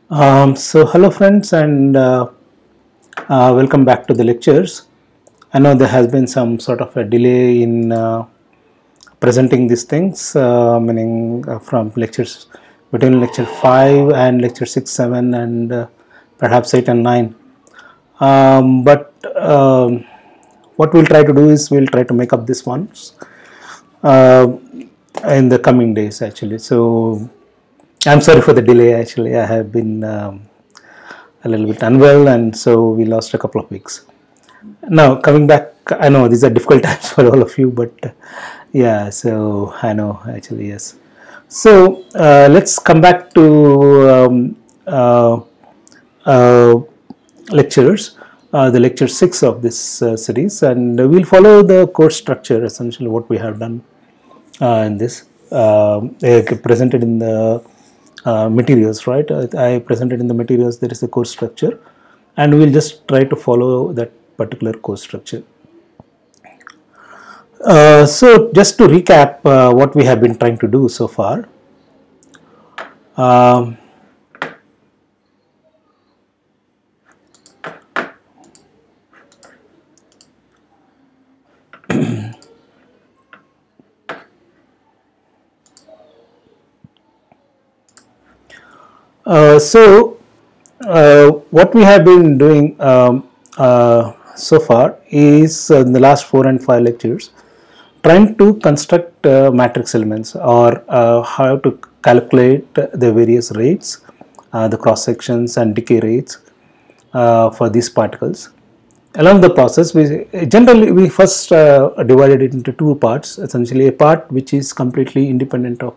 So hello friends and welcome back to the lectures. I know there has been some sort of a delay in presenting these things, meaning from lectures between lecture 5 and lecture 6, 7 and perhaps 8 and 9. But what we'll try to do is we'll try to make up this ones uh, in the coming days actually. So I'm sorry for the delay actually. I have been a little bit unwell and so we lost a couple of weeks. Now coming back, I know these are difficult times for all of you, but yeah, so I know actually, yes. So let's come back to uh, lectures, the lecture 6 of this series, and we'll follow the course structure, essentially what we have done in this, presented in the materials, right? I presented in the materials there is a course structure, and we'll just try to follow that particular course structure. So just to recap what we have been trying to do so far. Um, what we have been doing so far is in the last 4 and 5 lectures trying to construct matrix elements, or how to calculate the various rates, the cross sections and decay rates for these particles. Along the process, we first divided it into two parts, essentially a part which is completely independent of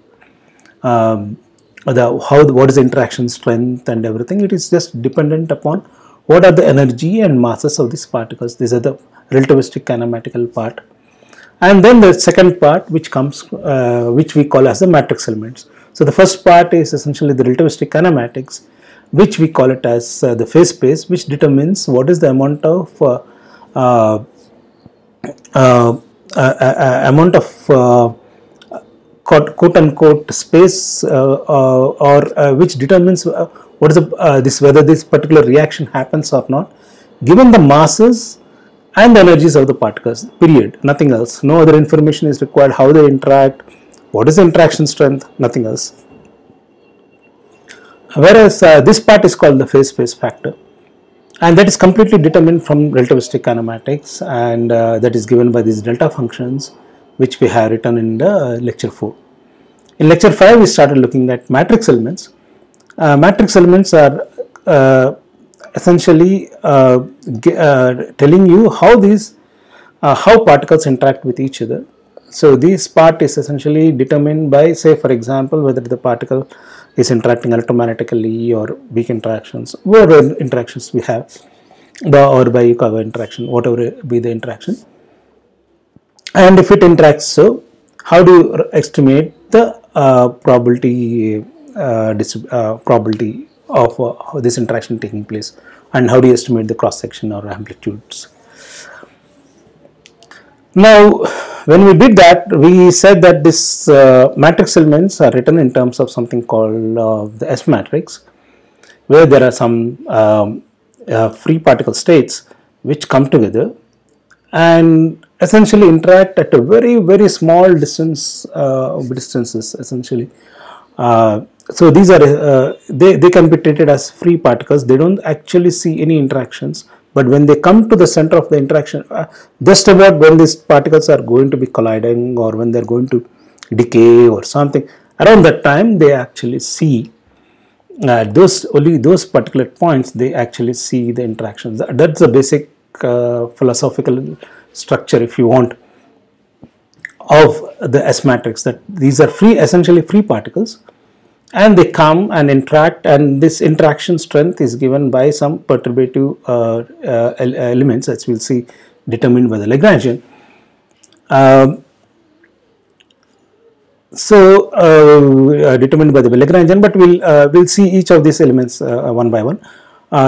what is the interaction strength and everything. It is just dependent upon what are the energy and masses of these particles. These are the relativistic kinematical part. And then the second part, which comes, which we call as the matrix elements. So the first part is essentially the relativistic kinematics, which we call it as the phase space, which determines what is the amount of quote unquote space, or which determines what is this, whether this particular reaction happens or not, given the masses and the energies of the particles, period, nothing else. No other information is required. How they interact, what is the interaction strength, nothing else. Whereas this part is called the phase space factor, and that is completely determined from relativistic kinematics, and that is given by these delta functions, which we have written in the lecture 4. In lecture 5, we started looking at matrix elements. Matrix elements are essentially telling you how particles interact with each other. So this part is essentially determined by, say for example, whether the particle is interacting electromagnetically or weak interactions, whatever interactions we have, or by Yukawa interaction, whatever be the interaction. And if it interacts, so how do you estimate the probability of this interaction taking place, and how do you estimate the cross section or amplitudes? Now, when we did that, we said that this matrix elements are written in terms of something called the S matrix, where there are some free particle states which come together and essentially interact at a very small distances essentially. So these are they can be treated as free particles. They don't actually see any interactions, but when they come to the center of the interaction, just about when these particles are going to be colliding or when they're going to decay or something, around that time they actually see only those particular points, they actually see the interactions. That's the basic philosophical structure, if you want, of the S matrix, that these are essentially free particles, and they come and interact, and this interaction strength is given by some perturbative elements, as we'll see, determined by the Lagrangian. Determined by the Lagrangian, but we'll see each of these elements one by one,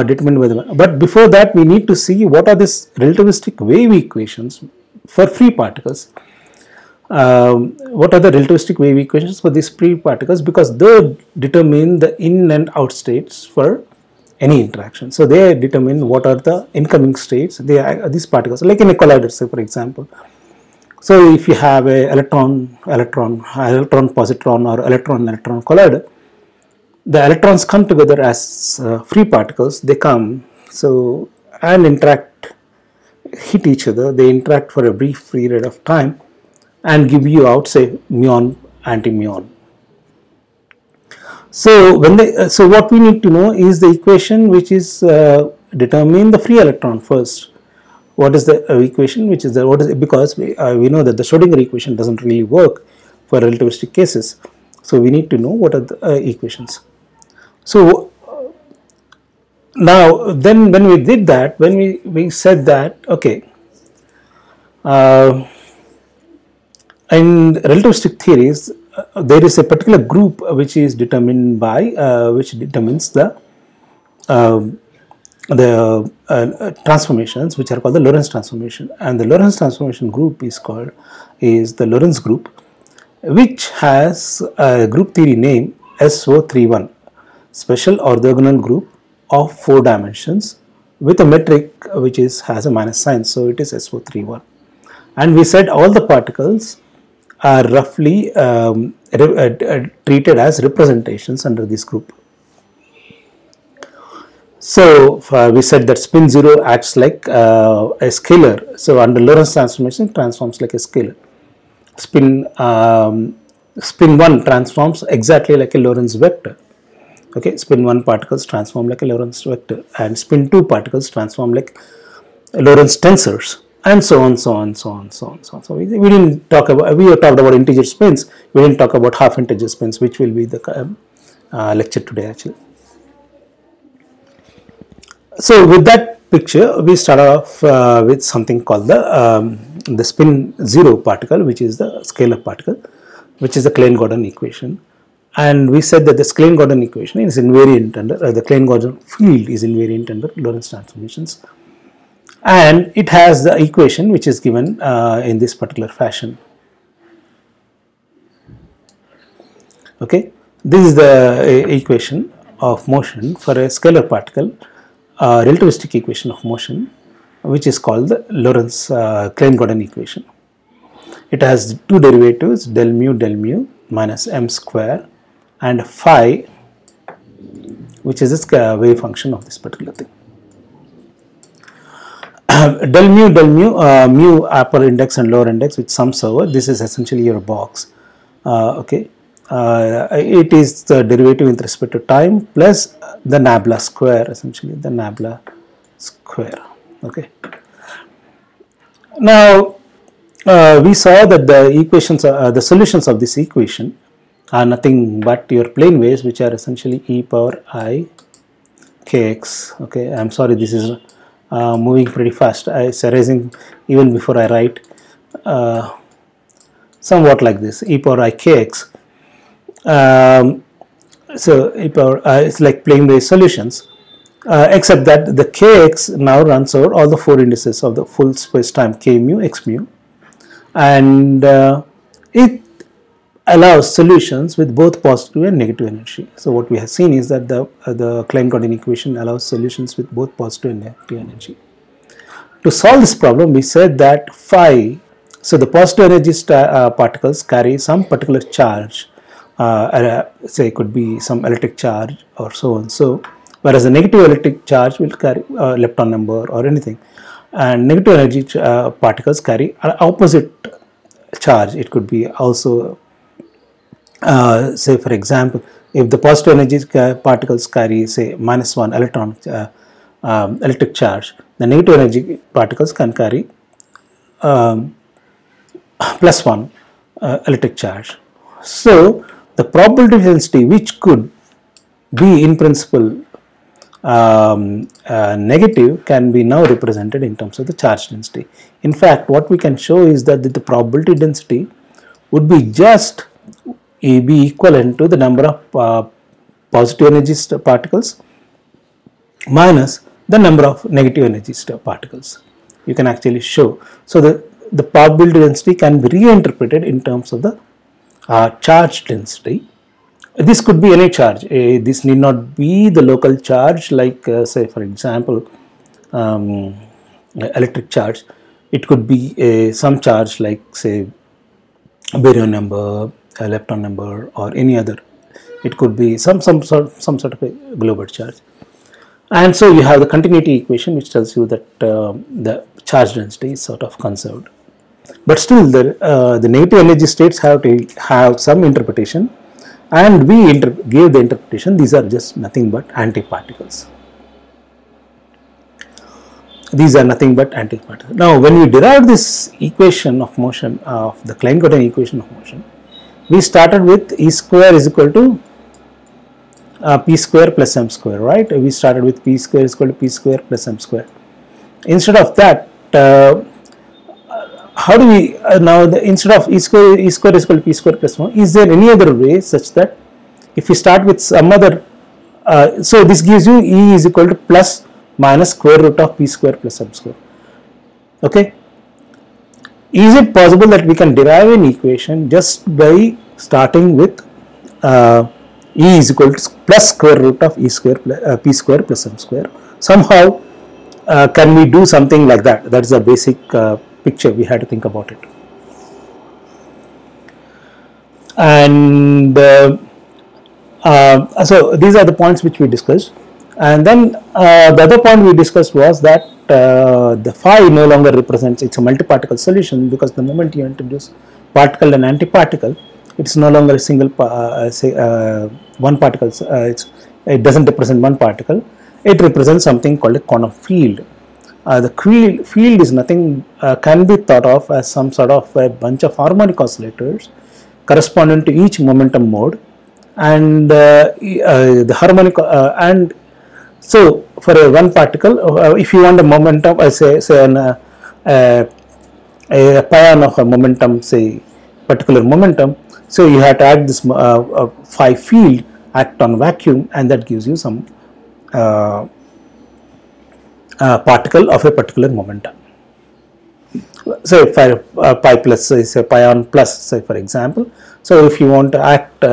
determined by the. But before that, we need to see what are these relativistic wave equations for free particles. what are the relativistic wave equations for these free particles, because they determine the in and out states for any interaction. So they determine what are the incoming states, these particles, like in a collider, say for example. So if you have a electron positron or electron collider, the electrons come together as free particles. They come and interact, hit each other. They interact for a brief period of time and give you out, say, muon, anti-muon. So what we need to know is the equation which is determine the free electron first. What is the equation which is because we know that the Schrodinger equation doesn't really work for relativistic cases. So we need to know what are the equations. So now then when we did that, when we said that, okay, in relativistic theories, there is a particular group which is determined by which determines the transformations, which are called the Lorentz transformation, and the Lorentz transformation group is the Lorentz group, which has a group theory name SO31, special orthogonal group of 4 dimensions with a metric which has a minus sign, so it is SO31. And we said all the particles are roughly treated as representations under this group. So we said that spin 0 acts like a scalar. So under Lorentz transformation, it transforms like a scalar. Spin 1 transforms exactly like a Lorentz vector. Okay, spin 1 particles transform like a Lorentz vector, and spin 2 particles transform like Lorentz tensors, and so on, so on, so on, so on, so on. So we didn't talk about, we talked about integer spins. We didn't talk about half integer spins, which will be the lecture today actually. So with that picture, we start off with something called the spin 0 particle, which is the scalar particle, which is the Klein-Gordon equation. And we said that the Klein-Gordon equation is invariant under the Klein-Gordon field is invariant under Lorentz transformations, and it has the equation which is given in this particular fashion. Okay, this is the equation of motion for a scalar particle, relativistic equation of motion, which is called the Lorentz Klein-Gordon equation. It has two derivatives, del mu minus m square, and phi, which is a wave function of this particular thing. Del mu, mu upper index and lower index with sums over. This is essentially your box. Okay, it is the derivative with respect to time plus the nabla square, essentially the nabla square. Okay. Now we saw that the equations, the solutions of this equation are nothing but your plane waves, which are essentially e power I kx. Okay, I'm sorry, this is moving pretty fast. It's erasing even before I write. Somewhat like this, e power I kx. So e power it's like plane wave solutions, except that the kx now runs over all the 4 indices of the full space time k mu x mu, and it allows solutions with both positive and negative energy. So what we have seen is that the Klein-Gordon equation allows solutions with both positive and negative energy. To solve this problem, we said that phi, so the positive energy particles carry some particular charge, say it could be some electric charge or so on. So whereas the negative electric charge will carry lepton number or anything, and negative energy particles carry an opposite charge. It could be also say for example, if the positive energy particles carry say -1 electron electric charge, the negative energy particles can carry +1 electric charge. So the probability density, which could be in principle negative, can be now represented in terms of the charge density. In fact, what we can show is that the probability density would be just be equivalent to the number of positive energy particles minus the number of negative energy particles. You can actually show. So the probability density can be reinterpreted in terms of the charge density. This could be any charge. This need not be the local charge, like say for example electric charge. It could be some charge like say baryon number, lepton number, or any other. It could be some sort of a global charge. And so you have the continuity equation, which tells you that the charge density is sort of conserved. But still, the negative energy states have to have some interpretation, and we gave the interpretation. These are just nothing but antiparticles. These are nothing but antiparticles. Now, when we derived this equation of motion, of the Klein-Gaussian equation of motion, we started with E square is equal to P square plus M square, right? We started with P square is equal to P square plus M square. Instead of that, how do we now, instead of E square is equal to P square plus 1, is there any other way such that if we start with some other, so this gives you E is equal to plus minus square root of P square plus M square. Okay. Is it possible that we can derive an equation just by starting with E is equal to plus square root of E square plus, P square plus M square? Somehow can we do something like that? That is a basic picture we had to think about it. And so these are the points which we discussed. And then the other point we discussed was that the phi no longer represents, it's a multi-particle solution, because the moment you introduce particle and antiparticle, it's no longer a single one particle. It doesn't represent one particle. It represents something called a quantum field. The field is nothing, can be thought of as some sort of a bunch of harmonic oscillators corresponding to each momentum mode, and the harmonic and so for a one particle, if you want a momentum, say a pion of a momentum, say particular momentum, so you have to add this phi field act on vacuum, and that gives you some particle of a particular momentum. So pi plus is a pion plus, say for example. So if you want to act,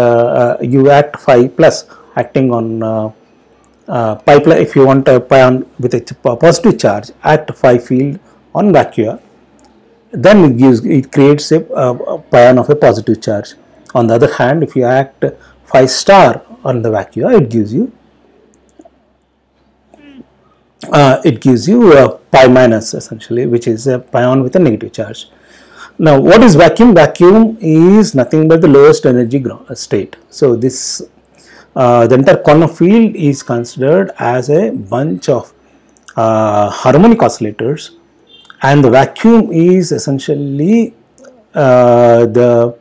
you act phi plus acting on pi plus. If you want a pion with a positive charge, act phi field on vacua, then it creates a pion of a positive charge. On the other hand, if you act phi star on the vacua, it gives you pi minus, essentially, which is a pion with a negative charge. Now, what is vacuum? Vacuum is nothing but the lowest energy state. So this the entire quantum field is considered as a bunch of harmonic oscillators, and the vacuum is essentially the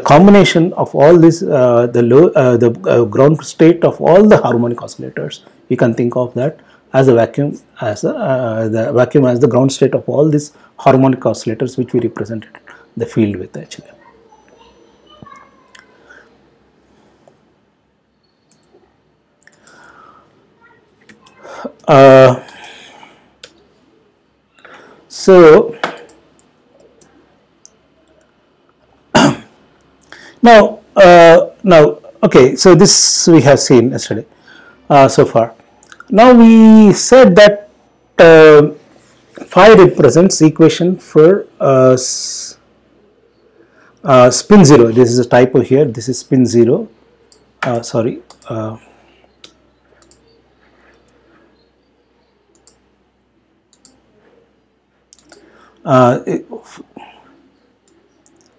combination of all this, the ground state of all the harmonic oscillators. You can think of that as a vacuum, as the ground state of all these harmonic oscillators which we represented the field with, actually. So now okay, so this we have seen yesterday so far. Now we said that phi represents equation for spin 0. This is a typo here. This is spin 0. Sorry.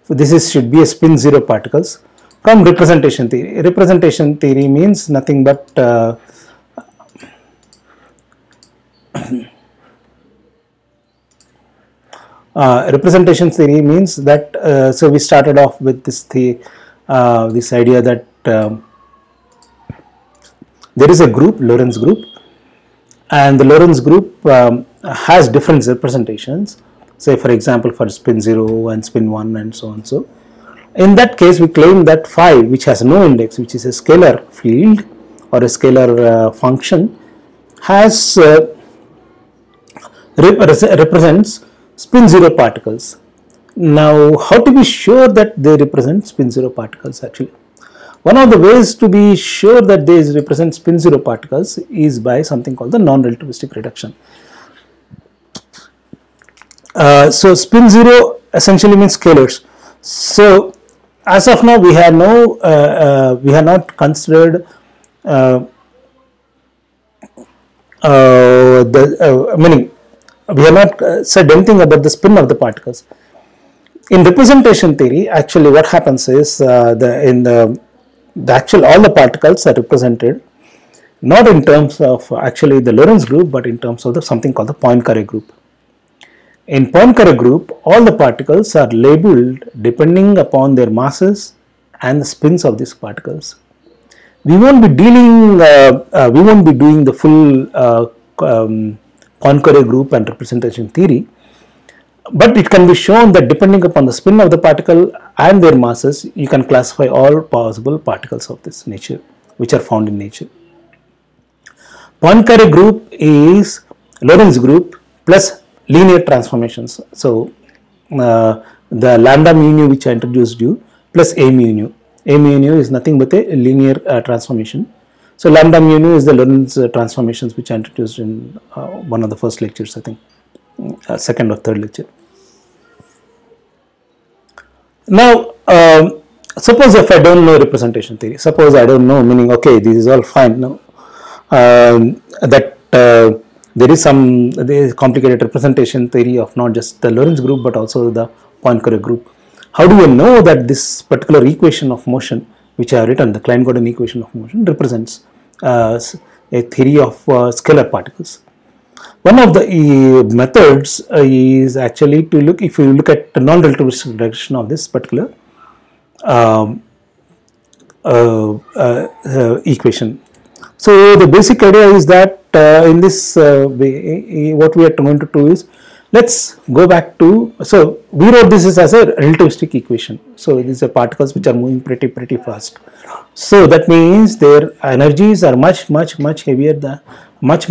This should be a spin 0 particles from representation theory. Representation theory means nothing but representation theory means that so we started off with this this idea that there is a group, Lorentz group, and the Lorentz group has different representations. Say for example for spin 0 and spin 1 and so on. So in that case we claim that phi, which has no index, which is a scalar field or a scalar function, has represents spin zero particles. Now, how to be sure that they represent spin zero particles actually? One of the ways to be sure that they represent spin zero particles is by something called the non-relativistic reduction. So spin zero essentially means scalars. So as of now, we have we have not considered meaning we have not said anything about the spin of the particles. In representation theory, actually, what happens is the actual all the particles are represented not in terms of actually the Lorentz group, but in terms of something called the Poincare group. In Poincare group, all the particles are labeled depending upon their masses and the spins of these particles. We won't be dealing, we won't be doing the full Poincare group and representation theory, but it can be shown that depending upon the spin of the particle and their masses, you can classify all possible particles of this nature which are found in nature. Poincare group is Lorentz group plus linear transformations. So the lambda mu nu which I introduced you plus a mu nu. A mu nu is nothing but a linear transformation. So lambda mu nu is the Lorentz transformations which I introduced in one of the first lectures, I think, second or third lecture. Now, suppose if I don't know representation theory, suppose I don't know, meaning okay, this is all fine now, that there is some complicated representation theory of not just the Lorentz group but also the Poincare group. How do you know that this particular equation of motion which I have written, the Klein-Gordon equation of motion, represents a theory of scalar particles? One of the methods is actually to look, if you look at the non-relativistic reduction of this particular equation. So the basic idea is that in this way, what we are going to do is, let's go back to, so we wrote this as a relativistic equation. So these are particles which are moving pretty fast. So that means their energies are much heavier than, much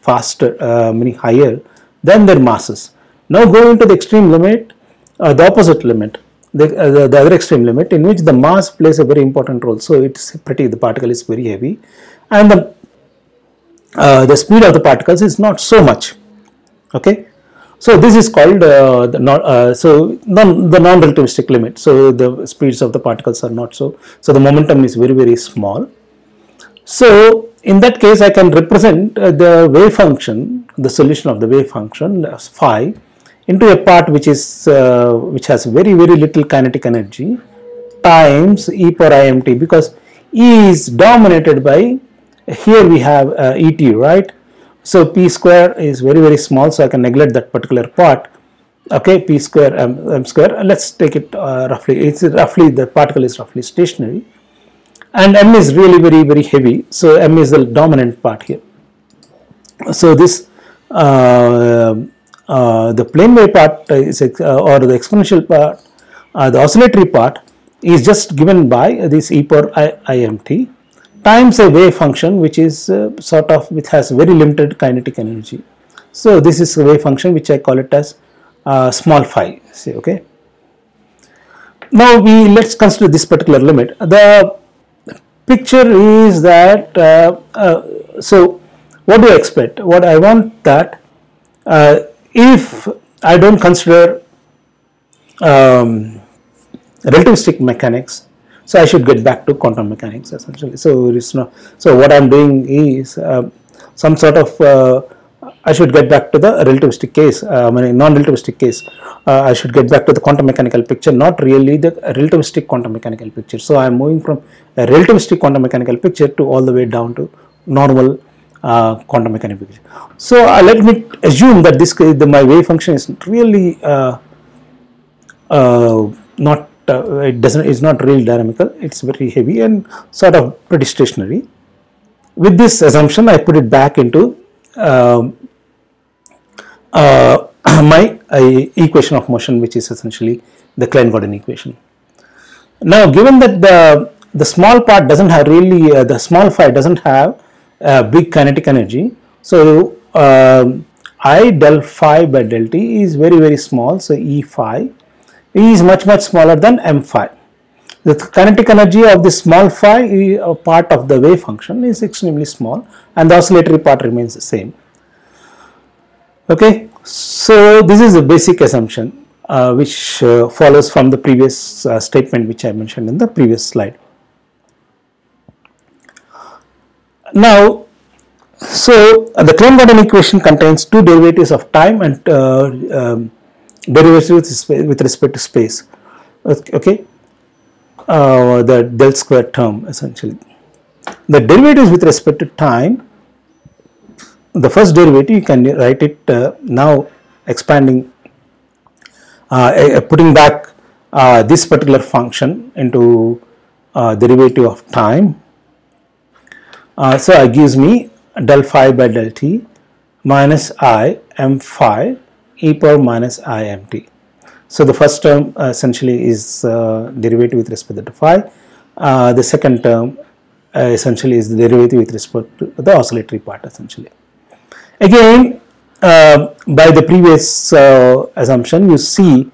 faster, meaning higher than their masses. Now go into the extreme limit, the opposite limit, the other extreme limit, in which the mass plays a very important role. So it's the particle is very heavy, and the speed of the particles is not so much. Okay, so this is called the non-relativistic limit. So the speeds of the particles are not so the momentum is very small. So in that case, I can represent the wave function, the solution of the wave function as phi, into a part which is which has very little kinetic energy times e power imt, because E is dominated by, here we have ET, right? So P square is very small, so I can neglect that particular part. Okay, P square m square. Let's take it roughly. It's roughly, the particle is roughly stationary, and m is really very heavy. So m is the dominant part here. So this the plane wave part is or the exponential part, the oscillatory part is just given by this e power imt times a wave function which is which has very limited kinetic energy. So this is a wave function which I call it as small phi. Say, okay. Now let's consider this particular limit. The picture is that so what do I expect? What I want that if I don't consider relativistic mechanics, so I should get back to quantum mechanics essentially. So it's not, so what I'm doing is some sort of I should get back to the relativistic case, non-relativistic case. I should get back to the quantum mechanical picture, not really the relativistic quantum mechanical picture. So I'm moving from a relativistic quantum mechanical picture to all the way down to normal quantum mechanical picture. So let me assume that this my wave function is really not it's not really dynamical. It's very heavy and sort of pretty stationary. With this assumption, I put it back into my equation of motion, which is essentially the Klein-Gordon equation. Now, given that the small part doesn't have really the small phi doesn't have big kinetic energy, so I del phi by del t is very, very small. So E phi is much, much smaller than M phi. The kinetic energy of this small phi part of the wave function is extremely small, and the oscillatory part remains the same. Okay, so this is a basic assumption which follows from the previous statement which I mentioned in the previous slide. Now, so the Klein-Gordon equation contains two derivatives of time and derivatives with respect to space. Okay, the del square term essentially. The derivatives with respect to time, the first derivative you can write it now expanding, putting back this particular function into derivative of time. So it gives me del phi by del t minus I m phi e power minus I m t. So the first term essentially is derivative with respect to phi. The second term essentially is the derivative with respect to the oscillatory part essentially. Again, by the previous assumption, you see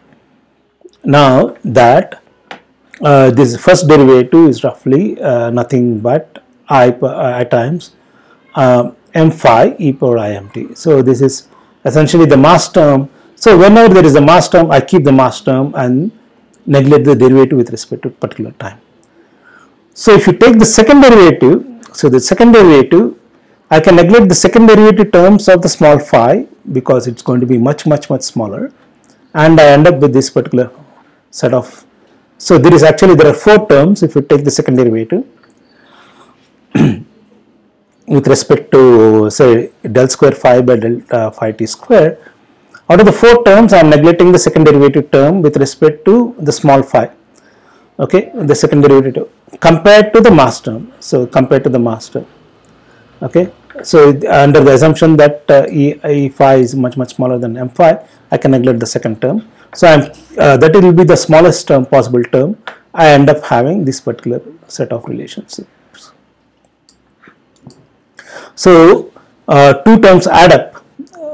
now that this first derivative is roughly nothing but I times m phi e power I m t. So this is essentially the mass term. So whenever there is a mass term, I keep the mass term and neglect the derivative with respect to particular time. So if you take the second derivative, so the second derivative, I can neglect the second derivative terms of the small phi because it's going to be much smaller, and I end up with this particular set of. So there are four terms if you take the second derivative with respect to say del square phi by del phi t square. Out of the four terms, I am neglecting the second derivative term with respect to the small phi. Okay, the second derivative compared to the mass term. So compared to the mass term. Okay, so under the assumption that E phi is much smaller than M phi, I can neglect the second term. So that will be the smallest term, possible term. I end up having this particular set of relationships. So two terms add up.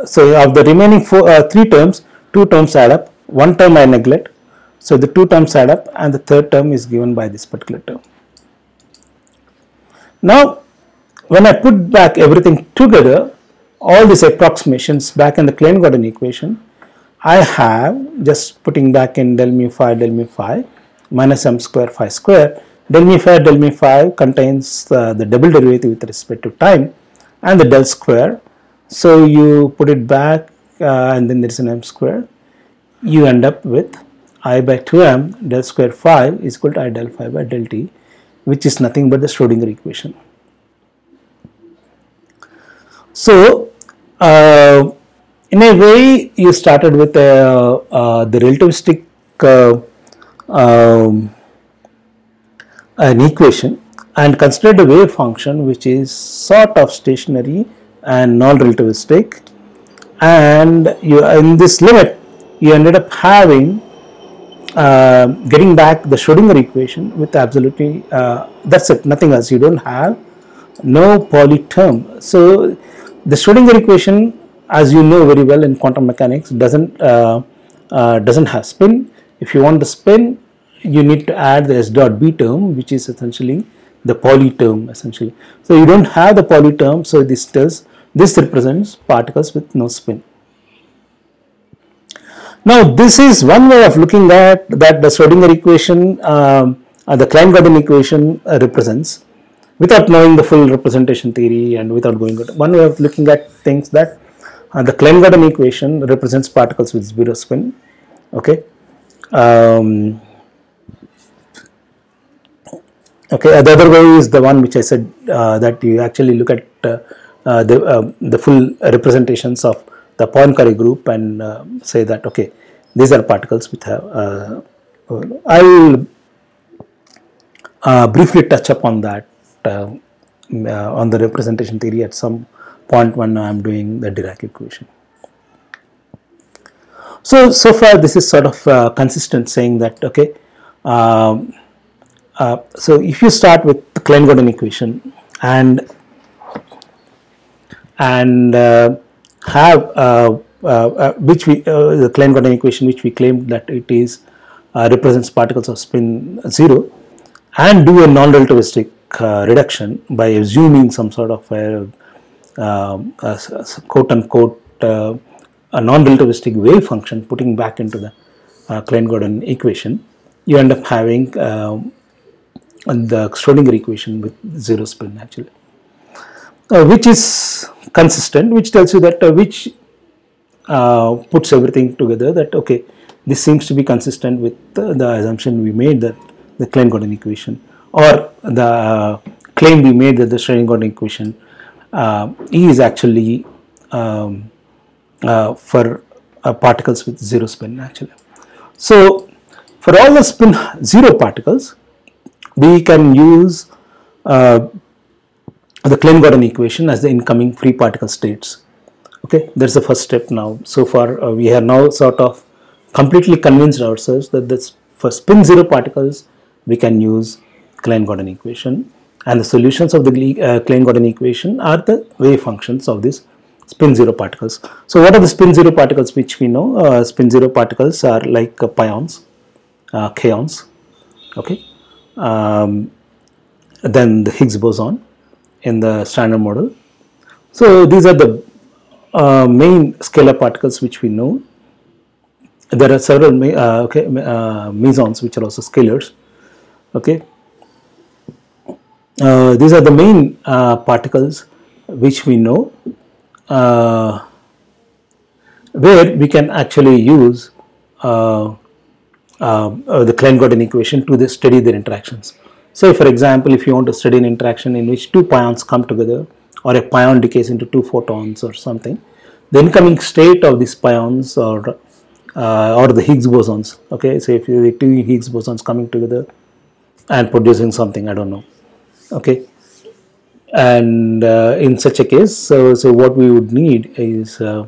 So of the remaining three terms, two terms add up. One term I neglect. So the two terms add up, and the third term is given by this particular term. Now, when I put back everything together, all these approximations back in the Klein-Gordon equation, I have just putting back in del mu phi minus m square phi square. Del mu phi contains the double derivative with respect to time and the del square. So you put it back and then there is an m square. You end up with I by 2m del square phi is equal to I del phi by del t, which is nothing but the Schrodinger equation. So, in a way, you started with the relativistic an equation and considered a wave function which is sort of stationary and non-relativistic, and you in this limit you ended up having getting back the Schrodinger equation with absolutely that's it, nothing else. You don't have no Pauli term. So the Schrodinger equation, as you know very well in quantum mechanics, doesn't have spin. If you want the spin, you need to add the s dot b term, which is essentially the Pauli term essentially. So you don't have the Pauli term, so this represents particles with no spin. Now this is one way of looking at that the Schrodinger equation, the Klein-Gordon equation represents, without knowing the full representation theory and without going to one way of looking at things, that the Klein-Gordon equation represents particles with zero spin. Okay. Okay, the other way is the one which I said that you actually look at the full representations of the Poincare group and say that okay, these are particles which have. I will briefly touch upon that on the representation theory at some point when I am doing the Dirac equation. So far this is sort of consistent, saying that okay. So if you start with the Klein-Gordon equation and have which we the Klein-Gordon equation, which we claimed that it is represents particles of spin 0, and do a non-relativistic reduction by assuming some sort of a quote unquote a non-relativistic wave function, putting back into the Klein-Gordon equation, you end up having the Schrodinger equation with 0 spin actually, which is consistent, which tells you that which puts everything together, that okay, this seems to be consistent with the assumption we made that the Klein-Gordon equation, or the claim we made that the Schrodinger equation is actually for particles with 0 spin actually. So for all the spin 0 particles, we can use the Klein-Gordon equation as the incoming free particle states. Okay, that's the first step now. So far we have now sort of completely convinced ourselves that this, for spin 0 particles we can use Klein-Gordon equation, and the solutions of the Klein-Gordon equation are the wave functions of these spin 0 particles. So what are the spin 0 particles which we know? Spin 0 particles are like pions, kaons, okay, then the Higgs boson in the Standard Model. So these are the main scalar particles which we know. There are several mesons which are also scalars. Okay, these are the main particles which we know, where we can actually use the Klein-Gordon equation to study their interactions. So, for example, if you want to study an interaction in which two pions come together, or a pion decays into two photons or something, the incoming state of these pions or the Higgs bosons. Okay, so if you have two Higgs bosons coming together and producing something, I don't know. Okay, and in such a case, so what we would need is we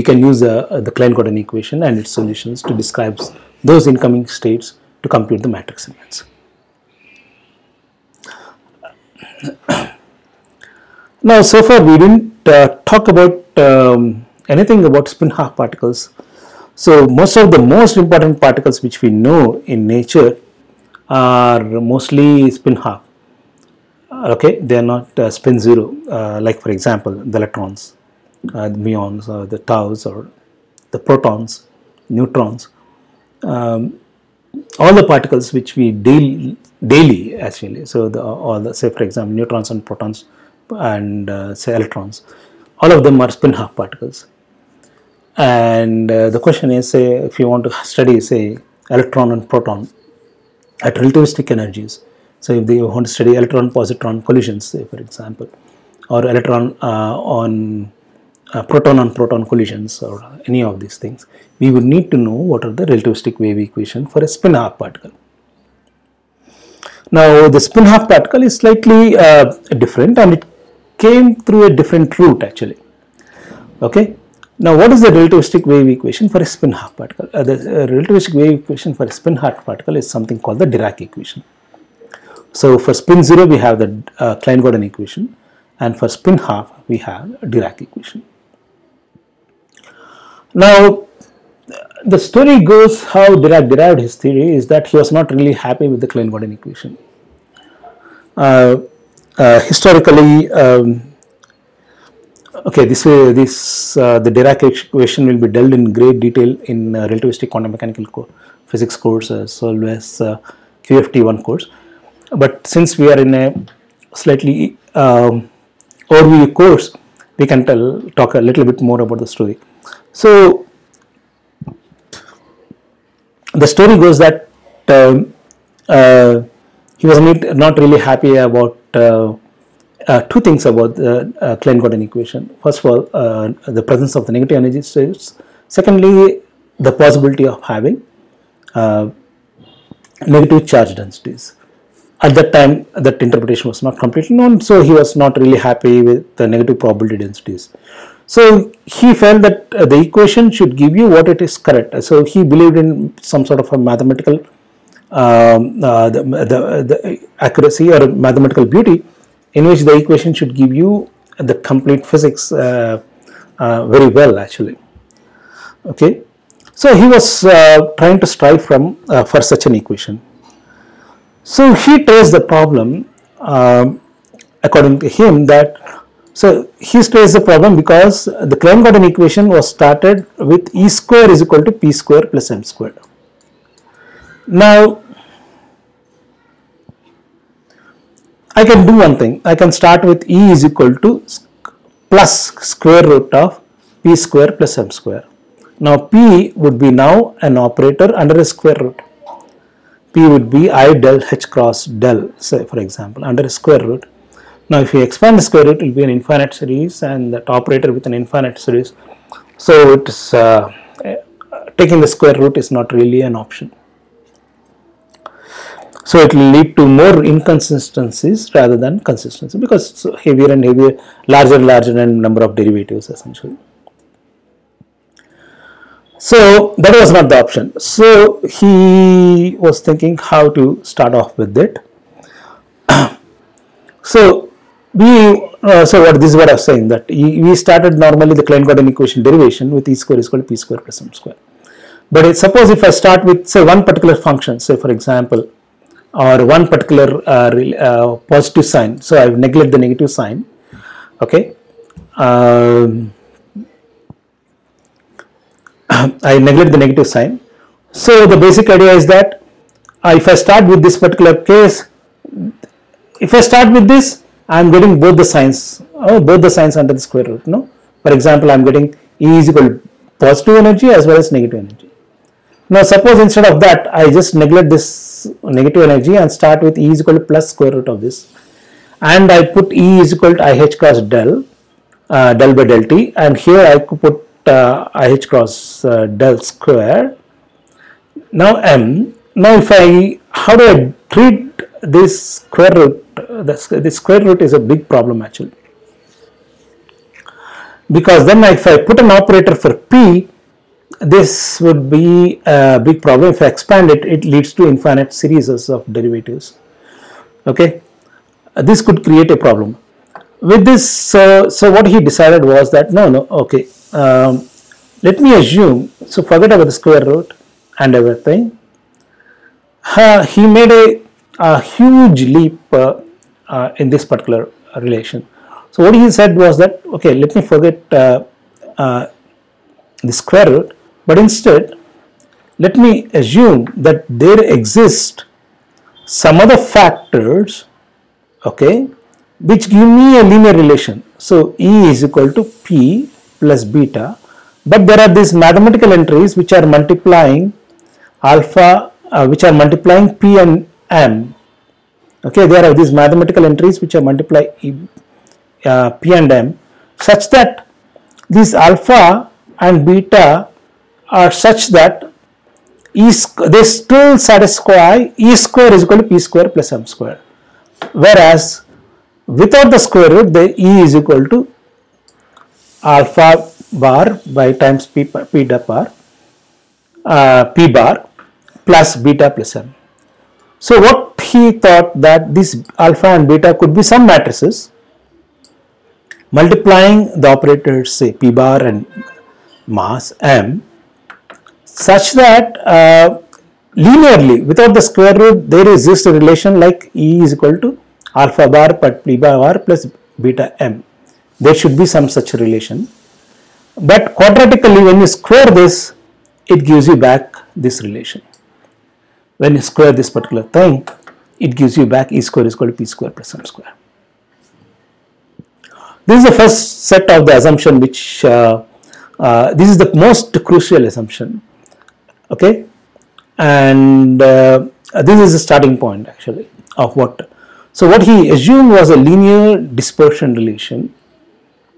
can use the Klein-Gordon equation and its solutions to describe those incoming states to compute the matrix elements. Now, so far we didn't talk about anything about spin half particles. So most of the most important particles which we know in nature are mostly spin half. Okay, they are not spin 0, like for example the electrons, the muons, or the taus, or the protons, neutrons. All the particles which we deal daily actually, so all the, say for example neutrons and protons and say electrons, all of them are spin half particles. And the question is, say if you want to study say electron and proton at relativistic energies, so if you want to study electron positron collisions, say for example, or electron on proton on proton collisions, or any of these things, we would need to know what are the relativistic wave equation for a spin half particle. Now the spin half particle is slightly different, and it came through a different route actually. Okay, now what is the relativistic wave equation for a spin half particle? The relativistic wave equation for a spin half particle is something called the Dirac equation. So for spin 0 we have the Klein-Gordon equation, and for spin half we have Dirac equation. Now the story goes how Dirac derived his theory is that he was not really happy with the Klein-Gordon equation. Historically, okay, the Dirac equation will be dealt in great detail in relativistic quantum mechanical physics course as well as QFT1 course. But since we are in a slightly overview course, we can talk a little bit more about the story. So the story goes that he was not really happy about two things about the Klein-Gordon equation. First of all, the presence of the negative energy states. Secondly, the possibility of having negative charge densities. At that time, that interpretation was not completely known, so he was not really happy with the negative probability densities. So he felt that the equation should give you what it is correct. So he believed in some sort of a mathematical the accuracy or mathematical beauty in which the equation should give you the complete physics very well actually. Okay, so he was trying to strive for such an equation. So he traced the problem according to him that, so he traced the problem because the Klein-Gordon equation was started with E square is equal to P square plus M square. Now I can do one thing. I can start with E is equal to plus square root of P square plus M square. Now P would be now an operator under a square root. P would be I del H cross del, say for example, under a square root. Now if you expand the square root, it will be an infinite series, and that operator with an infinite series. So it is taking the square root is not really an option. So it will lead to more inconsistencies rather than consistency, because it's heavier and heavier, larger and larger and number of derivatives essentially. So that was not the option. So he was thinking how to start off with it. So what this is what I was saying, that we started normally the Klein-Gordon equation derivation with E square is equal to P square plus M square. But suppose if I start with say one particular function, say for example, or one particular positive sign, so I neglect the negative sign. Okay, I neglect the negative sign. So the basic idea is that if I start with this particular case, if I start with this, I am getting both the signs under the square root. No, for example, I am getting E is equal to positive energy as well as negative energy. Now suppose instead of that, I just neglect this negative energy and start with E is equal to plus square root of this, and I put E is equal to IH cross del by del t, and here I could put IH cross del square. Now M. Now how do I treat this square root? This square root is a big problem actually, because then if I put an operator for P, this would be a big problem. If I expand it, it leads to infinite series of derivatives. Okay, this could create a problem. With this, so what he decided was that okay, let me assume, so forget about the square root and everything. He made a huge leap in this particular relation. So what he said was that, okay, let me forget the square root, but instead let me assume that there exist some other factors, okay, which give me a linear relation. So E is equal to P plus beta, but there are these mathematical entries which are multiplying alpha, which are multiplying P and M. Okay, there are these mathematical entries which are multiply P and M, such that these alpha and beta are such that they still satisfy E square is equal to P square plus M square, whereas without the square root, the E is equal to alpha bar by times P bar plus beta plus M. So what he thought, that this alpha and beta could be some matrices multiplying the operators, say P bar and mass M, such that linearly without the square root there exists a relation like E is equal to alpha bar but P bar plus beta M. There should be some such relation, but quadratically when you square this, it gives you back this relation. When you square this particular thing, it gives you back E square is equal to P square plus M square. This is the first set of the assumption, which this is the most crucial assumption. Okay, and this is the starting point actually of what. So what he assumed was a linear dispersion relation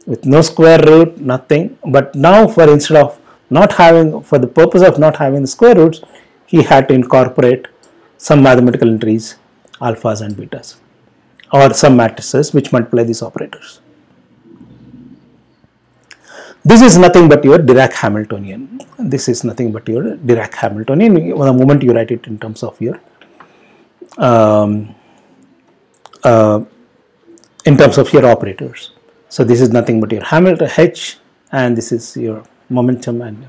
with no square root, nothing. But now, for instead of not having, for the purpose of not having the square roots, he had to incorporate some mathematical entries, alphas and betas, or some matrices which multiply these operators. This is nothing but your Dirac-Hamiltonian. This is nothing but your Dirac-Hamiltonian. The moment you write it in terms of your in terms of your operators. So this is nothing but your Hamilton H, and this is your momentum. And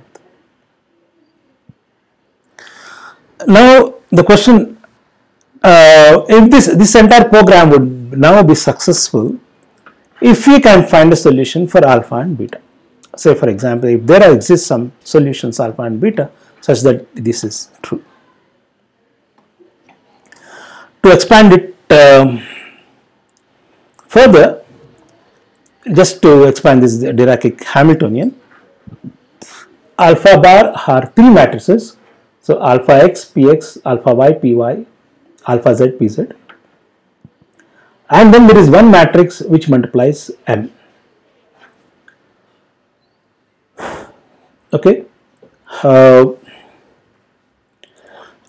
now the question, if this entire program would now be successful if we can find a solution for alpha and beta. Say for example, if there exists some solutions alpha and beta such that this is true. To expand it further, just to expand this Dirac Hamiltonian, alpha bar are three matrices. So alpha x, px, alpha y, py, alpha z, pz. And then there is one matrix which multiplies m. Okay.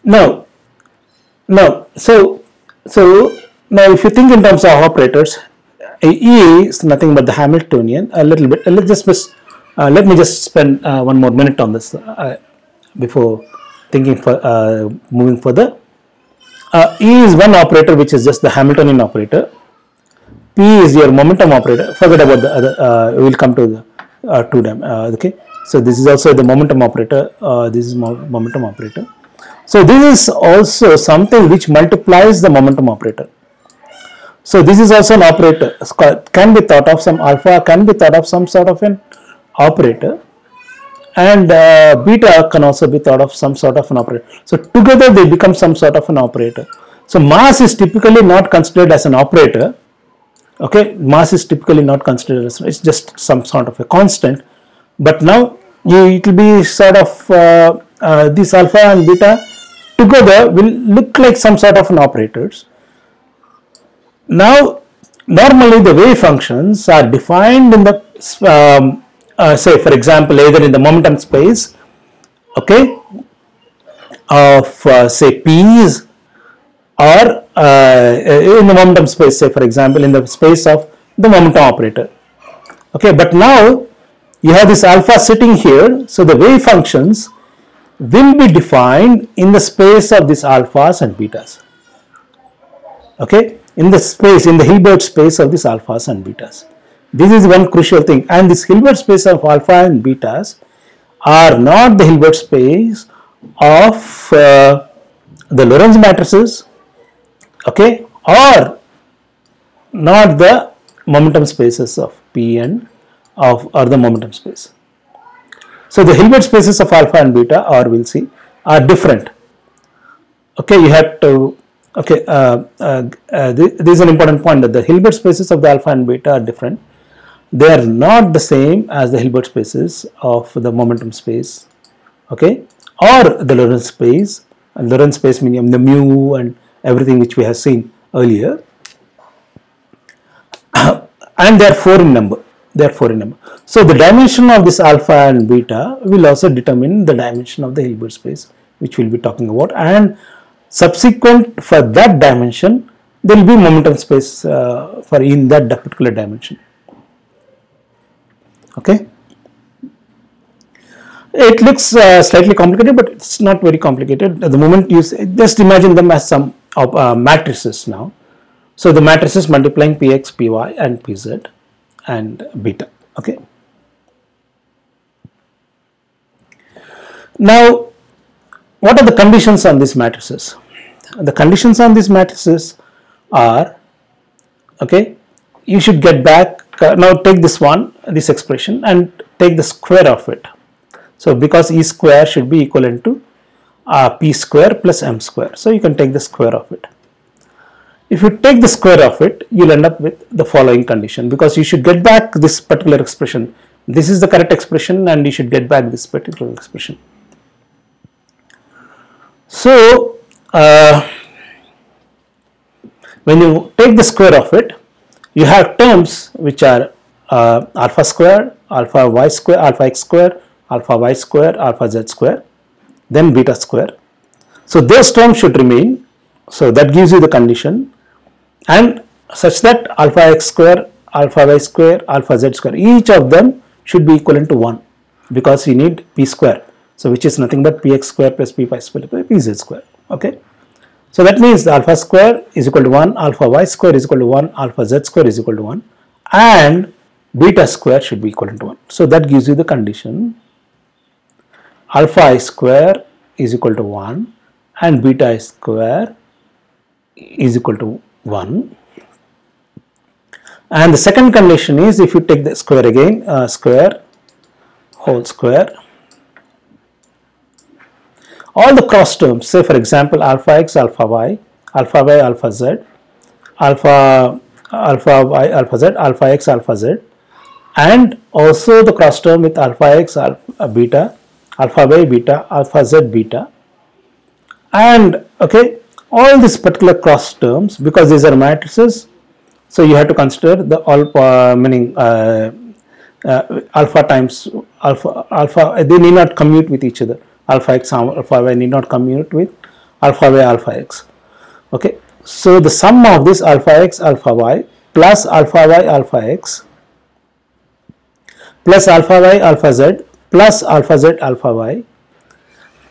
Now, so now if you think in terms of operators, E is nothing but the Hamiltonian. A little bit. Let me just spend one more minute on this before thinking for moving further. E is one operator which is just the Hamiltonian operator. P is your momentum operator. Forget about the other. We will come to the them. Okay. So this is also the momentum operator. This is momentum operator. So this is also something which multiplies the momentum operator. So this is also an operator. Can be thought of some alpha. Can be thought of some sort of an operator. And beta can also be thought of some sort of an operator. So together they become some sort of an operator. So mass is typically not considered as an operator. Okay, mass is typically not considered as, it's just some sort of a constant. But now it will be sort of this alpha and beta together will look like some sort of an operators. Now normally the wave functions are defined in the say for example either in the momentum space, okay, of say p's, or in the momentum space, say for example in the space of the momentum operator. Okay, but now you have this alpha sitting here, so the wave functions will be defined in the space of these alphas and betas. Okay, in the space, in the Hilbert space of these alphas and betas. This is one crucial thing, and this Hilbert space of alpha and betas are not the Hilbert space of the Lorentz matrices, okay, or not the momentum spaces of P and or the momentum space. So the Hilbert spaces of alpha and beta, or we'll see, are different. Okay, you have to, okay, this is an important point, that the Hilbert spaces of the alpha and beta are different. They are not the same as the Hilbert spaces of the momentum space, okay, or the Lorentz space, and Lorentz space meaning the mu and everything which we have seen earlier. And they are 4 in number. So the dimension of this alpha and beta will also determine the dimension of the Hilbert space, which we'll be talking about, and subsequent for that dimension there will be momentum space for in that particular dimension. Okay, it looks slightly complicated, but it's not very complicated. At the moment, you just imagine them as some matrices now. So the matrices multiplying px, py, and pz and beta. Okay. Now, what are the conditions on these matrices? The conditions on these matrices are, okay, you should get back, now take this one, this expression, and take the square of it. So because E square should be equivalent to P square plus M square. So you can take the square of it. If you take the square of it, you'll end up with the following condition, because you should get back this particular expression. This is the correct expression, and you should get back this particular expression. So when you take the square of it, you have terms which are alpha square, alpha y square, alpha x square, alpha y square, alpha z square, then beta square. So those terms should remain. So that gives you the condition, and such that alpha x square, alpha y square, alpha z square, each of them should be equivalent to 1, because you need p square. So which is nothing but px square plus p pi square plus pz square. Okay. So that means the alpha square is equal to 1, alpha y square is equal to 1, alpha z square is equal to 1, and beta square should be equal to 1. So that gives you the condition alpha I square is equal to 1 and beta I square is equal to 1. And the second condition is, if you take the square again, square whole square, all the cross terms, say for example alpha x, alpha y, alpha z, alpha y, alpha z, alpha x, alpha z, and also the cross term with alpha x, alpha beta, alpha y beta, alpha z beta, and okay, all these particular cross terms, because these are matrices, so you have to consider the alpha, meaning alpha times alpha, they need not commute with each other. Alpha x, alpha y need not commute with alpha y, alpha x. Okay, so the sum of this alpha x, alpha y plus alpha y, alpha x plus alpha y, alpha z plus alpha z, alpha y,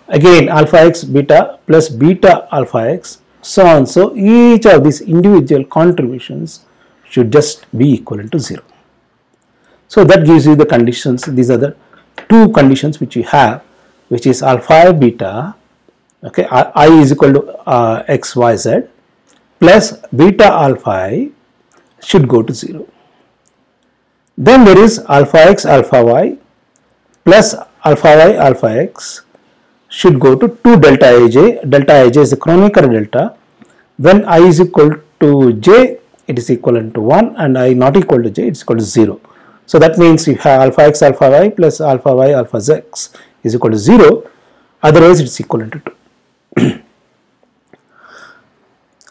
again alpha x beta plus beta alpha x, so on. So each of these individual contributions should just be equivalent to 0. So that gives you the conditions. These are the two conditions which you have, which is alpha I beta, okay, I is equal to x y z plus beta alpha I should go to 0. Then there is alpha x, alpha y plus alpha y, alpha x should go to 2 delta ij. Delta ij is the Kronecker delta. When I is equal to j, it is equivalent to 1, and I not equal to j, it is equal to 0. So that means you have alpha x, alpha y plus alpha y, alpha z is equal to 0, otherwise it is equivalent to 2.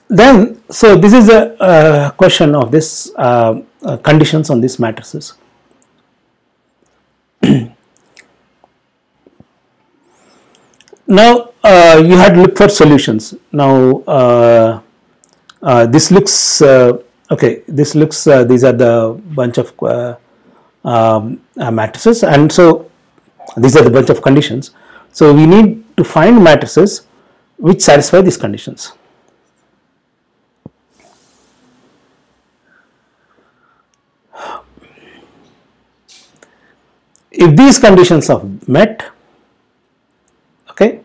Then, so this is a question of this conditions on these matrices. Now you had to look for solutions. Now this looks okay. This looks these are the bunch of matrices, and so these are the bunch of conditions. So we need to find matrices which satisfy these conditions. If these conditions are met, okay,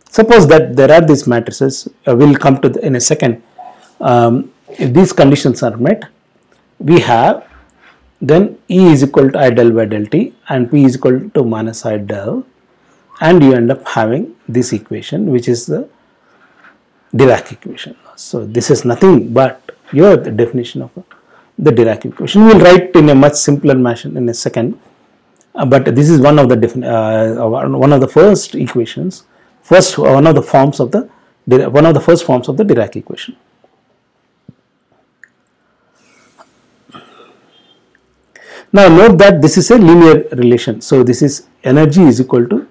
suppose that there are these matrices, we'll come to in a second. If these conditions are met, we have then E is equal to I del by del t and P is equal to minus I del, and you end up having this equation, which is the Dirac equation. So this is nothing but your definition of the Dirac equation. We will write in a much simpler fashion in a second, but this is one of the first equations, one of the first forms of the Dirac equation. Now note that this is a linear relation. So this is energy is equal to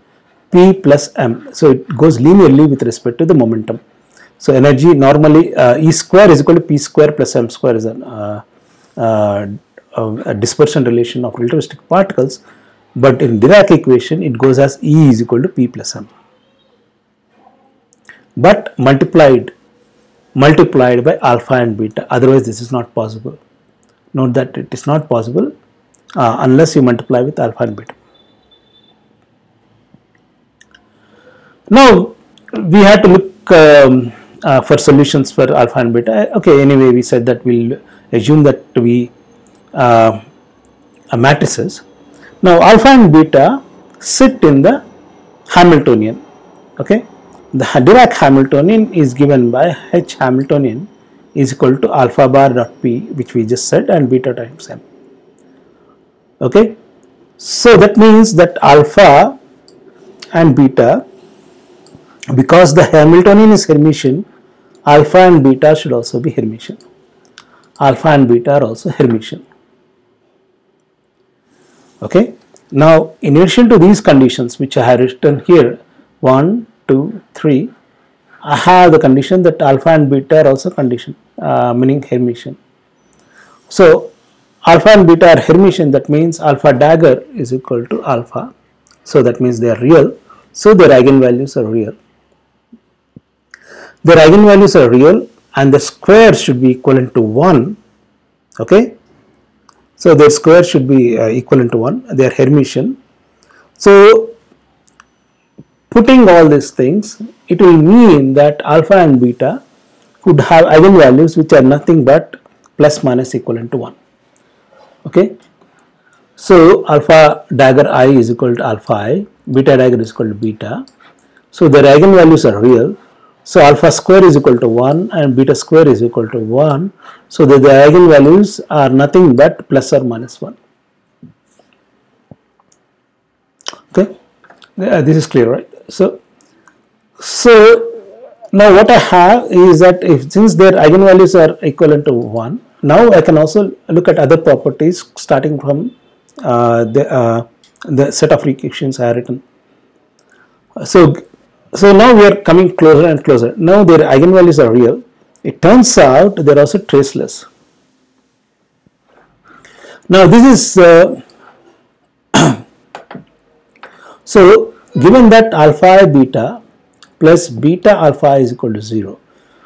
P plus M. So it goes linearly with respect to the momentum. So energy normally E square is equal to P square plus M square is a dispersion relation of relativistic particles. But in Dirac equation it goes as E is equal to P plus M. But multiplied by alpha and beta. Otherwise this is not possible. Note that it is not possible unless you multiply with alpha and beta. Now we have to look for solutions for alpha and beta. Okay, anyway we said that we'll assume that to be matrices. Now alpha and beta sit in the Hamiltonian. Okay, the Dirac Hamiltonian is given by H Hamiltonian is equal to alpha bar dot p, which we just said, and beta times m. Okay, so that means that alpha and beta, because the Hamiltonian is Hermitian, alpha and beta should also be Hermitian. Alpha and beta are also Hermitian. Okay, now in addition to these conditions which I have written here, 1, 2, 3, I have the condition that alpha and beta are also condition, meaning Hermitian. So alpha and beta are Hermitian, that means alpha dagger is equal to alpha, so that means they are real, so their eigenvalues are real. their eigenvalues are real and the square should be equivalent to 1. Okay, so their square should be equivalent to 1. They are Hermitian. So putting all these things, it will mean that alpha and beta could have eigenvalues which are nothing but plus minus equivalent to 1. Okay, so alpha dagger I is equal to alpha I, beta dagger is equal to beta. So their eigenvalues are real. So alpha square is equal to 1 and beta square is equal to 1. So the eigenvalues are nothing but plus or minus 1. Okay, this is clear, right? So now what I have is that since their eigenvalues are equivalent to 1, now I can also look at other properties starting from the set of equations I have written. So now we are coming closer and closer. Now their eigenvalues are real. It turns out they are also traceless. Now this is so given that alpha I beta plus beta alpha I is equal to 0.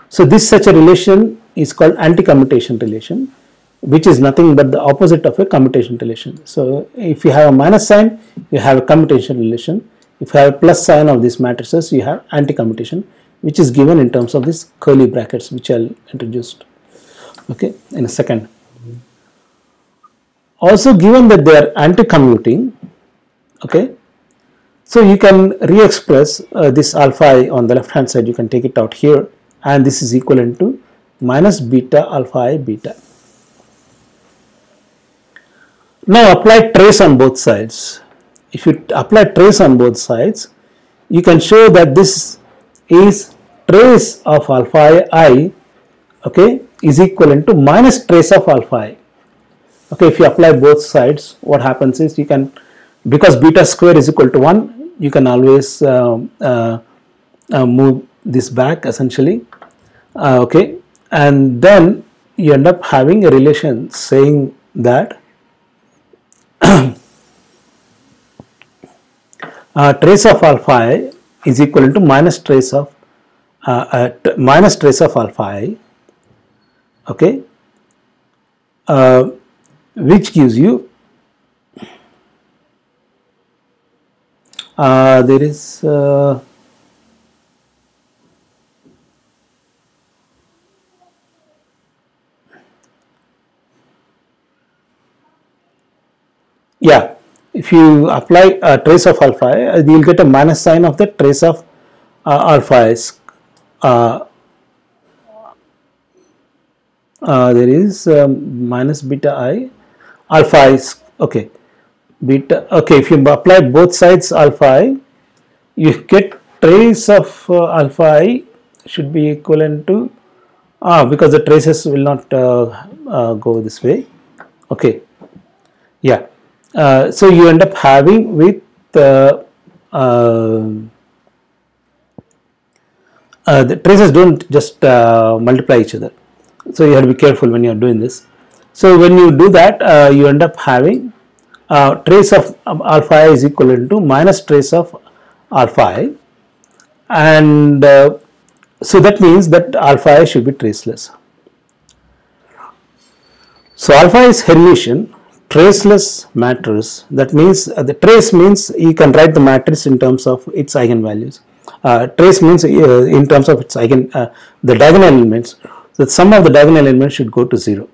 So this such a relation is called anti-commutation relation, which is nothing but the opposite of a commutation relation. So if you have a minus sign, you have a commutation relation. If you have a plus sign of these matrices, you have anti-commutation, which is given in terms of these curly brackets, which I'll introduce, okay, in a second. Also, given that they are anti-commuting, okay, so you can re-express this alpha I on the left hand side. You can take it out here, and this is equivalent to minus beta alpha I beta. Now apply trace on both sides. If you apply trace on both sides, you can show that this is trace of alpha I, okay, is equivalent to minus trace of alpha I. Okay, if you apply both sides, what happens is you can, because beta square is equal to 1, you can always move this back essentially, okay, and then you end up having a relation saying that trace of alpha I is equivalent to minus trace of alpha I, okay, which gives you there is yeah, if you apply a trace of alpha I, you will get a minus sign of the trace of alpha I. There is minus beta I, alpha I, okay, beta, okay, if you apply both sides alpha I, you get trace of alpha I should be equivalent to, because the traces will not go this way, okay, yeah. So you end up having with the traces don't just multiply each other, so you have to be careful when you are doing this. So when you do that, you end up having trace of alpha I is equivalent to minus trace of alpha I, and so that means that alpha I should be traceless. So alpha is Hermitian, traceless matrix. That means the trace means you can write the matrix in terms of its eigenvalues. Trace means in terms of its the diagonal elements. The sum of the diagonal elements should go to 0.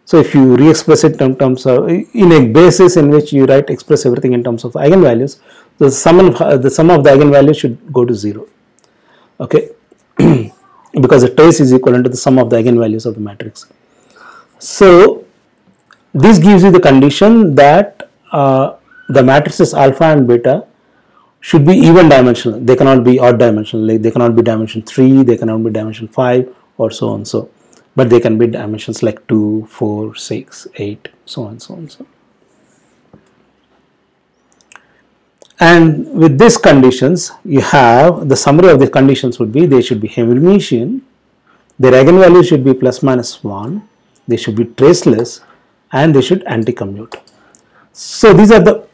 So if you re-express it in terms of, in a basis in which you express everything in terms of eigenvalues, the sum of the eigenvalues should go to 0. Okay, because the trace is equivalent to the sum of the eigenvalues of the matrix. So this gives you the condition that the matrices alpha and beta should be even dimensional. They cannot be odd dimensional. Like they cannot be dimension 3, they cannot be dimension 5, or so on so. But they can be dimensions like 2, 4, 6, 8, so on, so on, so. And with these conditions, you have the summary of the conditions would be they should be Hermitian, their eigenvalue should be plus minus 1, they should be traceless, and they should anti-commute. So these are the,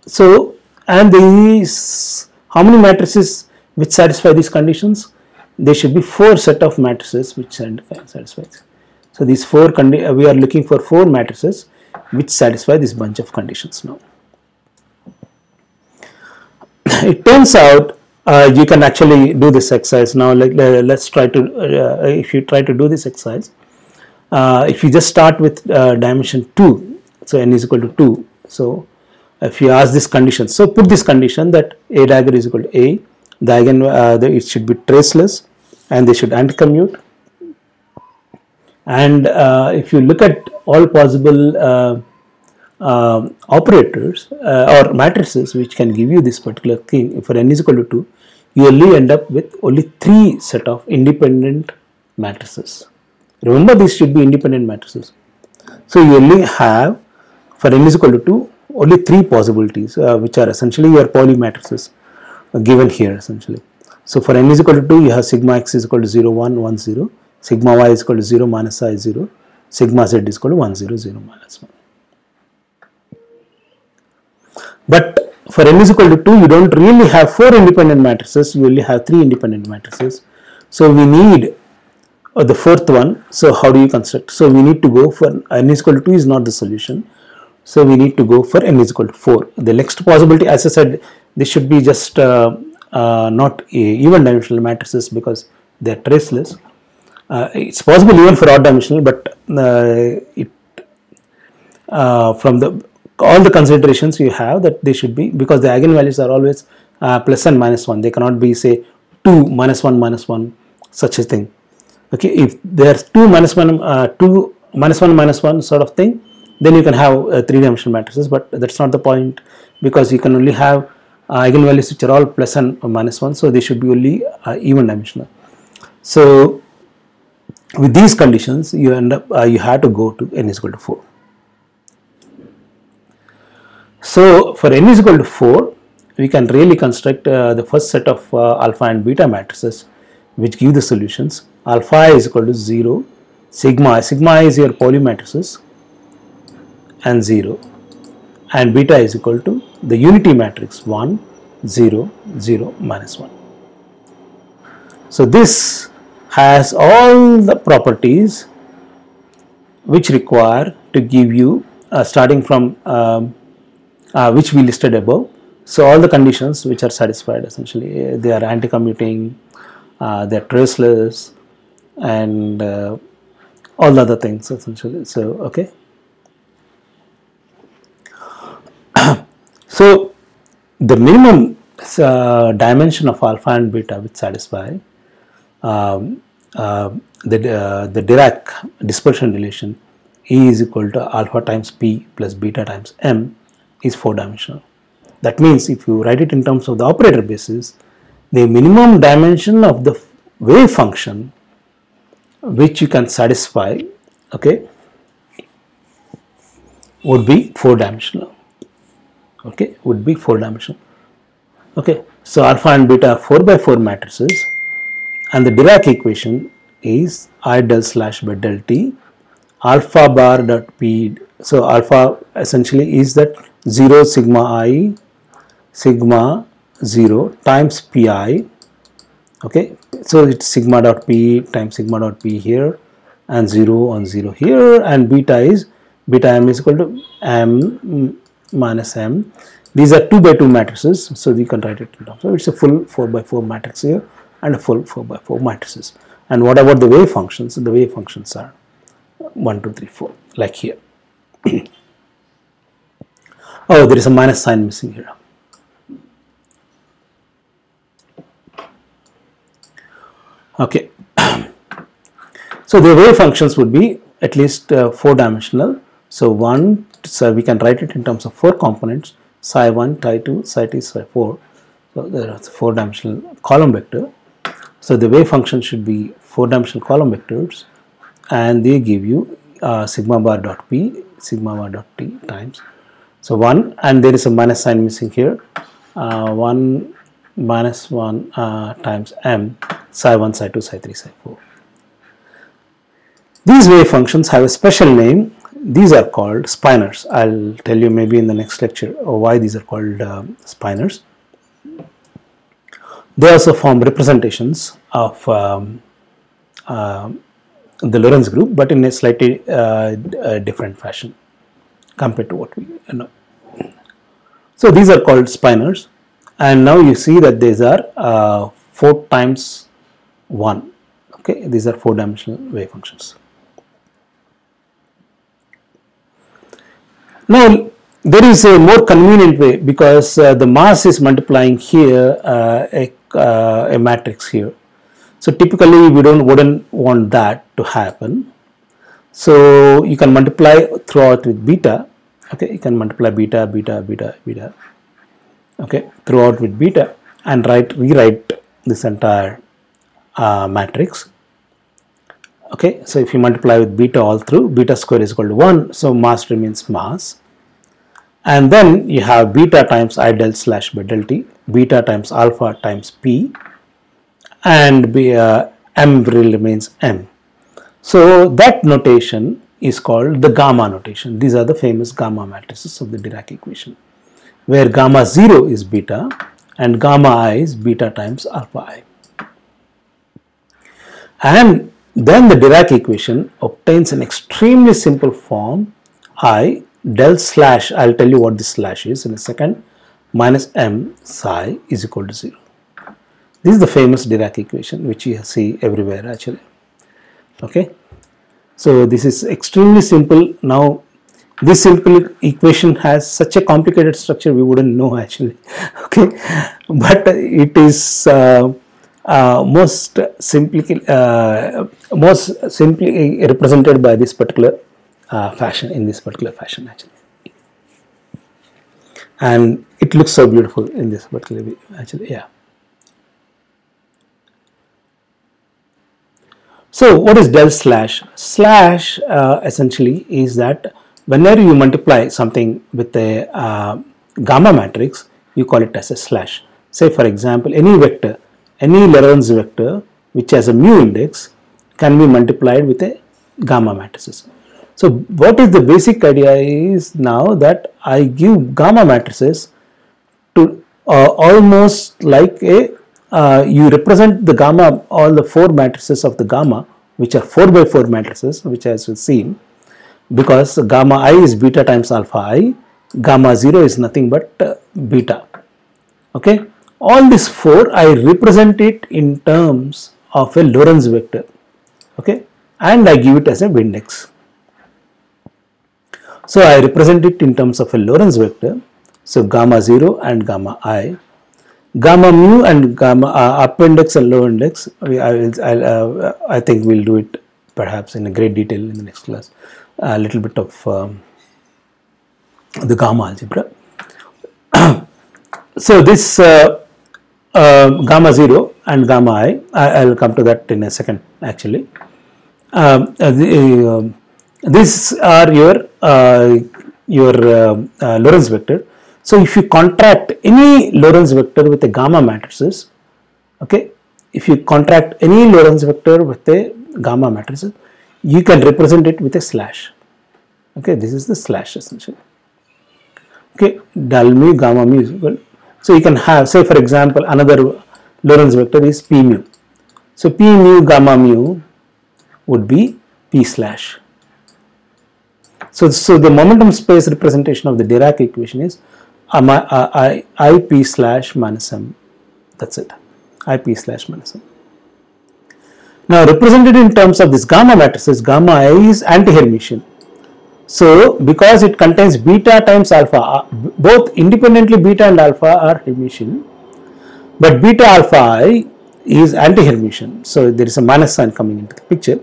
so, and these, how many matrices which satisfy these conditions? there should be 4 set of matrices which satisfies. So these 4 we are looking for 4 matrices which satisfy this bunch of conditions now. It turns out you can actually do this exercise now. Let's try to if you try to do this exercise, if you just start with dimension 2, so n is equal to 2. So if you ask this condition, so put this condition that a dagger is equal to a, it should be traceless and they should anticommute. And if you look at all possible operators or matrices which can give you this particular thing, for n is equal to 2, you only end up with only 3 set of independent matrices. Remember, these should be independent matrices. So you only have, for n is equal to 2, only 3 possibilities which are essentially your Pauli matrices given here essentially. So for n is equal to 2, you have sigma x is equal to 0, 1, 1, 0, sigma y is equal to 0, minus I 0, sigma z is equal to 1, 0, 0, minus 1. But for n is equal to 2, you don't really have 4 independent matrices, you only have 3 independent matrices. So we need the 4th one. So how do you construct? So we need to go for n is equal to 2 is not the solution. So we need to go for n is equal to 4. The next possibility, as I said, this should be just not even dimensional matrices because they are traceless. It's possible even for odd dimensional, but from all the considerations you have, that they should be, because the eigenvalues are always plus and minus 1. They cannot be, say, 2 minus 1 minus 1, such a thing. Okay, if there's 2 minus 1 minus 1 sort of thing, then you can have 3-dimensional matrices, but that's not the point, because you can only have eigenvalues which are all plus and minus 1, so they should be only even dimensional. So with these conditions, you end up you have to go to n is equal to 4. So for n is equal to 4, we can really construct the first set of alpha and beta matrices which give the solutions. Alpha I is equal to 0, sigma I is your Pauli matrices, and 0, and beta is equal to the unity matrix 1, 0, 0, minus 1. So this has all the properties which require to give you starting from which we listed above. So all the conditions which are satisfied, essentially they are anti-commuting, they are traceless, and all the other things essentially. So okay. So the minimum dimension of alpha and beta which satisfy the Dirac dispersion relation E is equal to alpha times P plus beta times M is 4-dimensional. That means if you write it in terms of the operator basis, the minimum dimension of the wave function which you can satisfy, okay, would be 4-dimensional. Okay, would be 4-dimensional. Okay, so alpha and beta are 4x4 matrices, and the Dirac equation is I del slash by del t alpha bar dot p. So alpha essentially is that 0 sigma I sigma 0 times pi. Okay, so it's sigma dot p times sigma dot p here, and 0 on 0 here, and beta m is equal to m minus m. These are 2x2 matrices, so you can write it down. So it's a full 4x4 matrix here and a full 4x4 matrices. And what about the wave functions? The wave functions are 1, 2, 3, 4, like here. Oh, there is a minus sign missing here. Okay. So the wave functions would be at least 4-dimensional. So we can write it in terms of 4 components: psi 1, psi 2, psi 3, psi 4. So there is a 4-dimensional column vector. So the wave function should be 4-dimensional column vectors, and they give you sigma bar dot p, sigma bar dot t times. So 1, and there is a minus sign missing here. 1 minus 1 times m, psi 1, psi 2, psi 3, psi 4. These wave functions have a special name. These are called spinors. I'll tell you maybe in the next lecture why these are called spinors. They also form representations of the Lorentz group, but in a slightly different fashion compared to what we know. So these are called spinors, and now you see that these are 4 times 1. Okay, these are 4-dimensional wave functions. Now there is a more convenient way, because the mass is multiplying here a matrix here. So typically we wouldn't want that to happen. So you can multiply throughout with beta. Okay, you can multiply beta, beta, beta, beta. Okay, throughout with beta, and rewrite this entire matrix. Okay, so if you multiply with beta all through, beta square is equal to 1, so mass remains mass. And then you have beta times I del slash by del t, beta times alpha times p, and m remains m. So that notation is called the gamma notation. These are the famous gamma matrices of the Dirac equation, where gamma 0 is beta and gamma I is beta times alpha I. And then the Dirac equation obtains an extremely simple form, I del slash, I'll tell you what this slash is in a second, minus m psi is equal to 0. This is the famous Dirac equation which you see everywhere actually. Okay, so this is extremely simple. Now this simple equation has such a complicated structure we wouldn't know actually. Okay, but it is most simply represented by this particular fashion, in this particular fashion actually, and it looks so beautiful in this particular way actually. Yeah. So what is del slash? Slash essentially is that whenever you multiply something with a gamma matrix, you call it as a slash. Say for example, any vector, any Lorentz vector which has a mu index can be multiplied with a gamma matrices. So what is the basic idea is now that I give gamma matrices to almost like a you represent the gamma, all the 4 matrices of the gamma, which are 4 by 4 matrices, which as we've seen, because gamma I is beta times alpha I, gamma 0 is nothing but beta. Okay, all these 4 I represent it in terms of a Lorentz vector. Okay, and I give it as a Vindex. So I represent it in terms of a Lorentz vector. So gamma 0 and gamma I, gamma mu and gamma up index and low index. I think we'll do it perhaps in a great detail in the next class. A little bit of the gamma algebra. So this gamma 0 and gamma I will come to that in a second actually. These are your Lorentz vector. So if you contract any Lorentz vector with a gamma matrices, okay, if you contract any Lorentz vector with a gamma matrices, you can represent it with a slash. Okay, this is the slash essentially. Okay, del mu gamma mu is equal. So you can have, say for example, another Lorentz vector is p mu. So p mu gamma mu would be p slash. So the momentum space representation of the Dirac equation is I p slash minus m. That's it. I p slash minus m. Now represented in terms of this gamma matrices, gamma I is anti-Hermitian. So because it contains beta times alpha, both independently beta and alpha are Hermitian, but beta alpha I is anti-Hermitian. So there is a minus sign coming into the picture,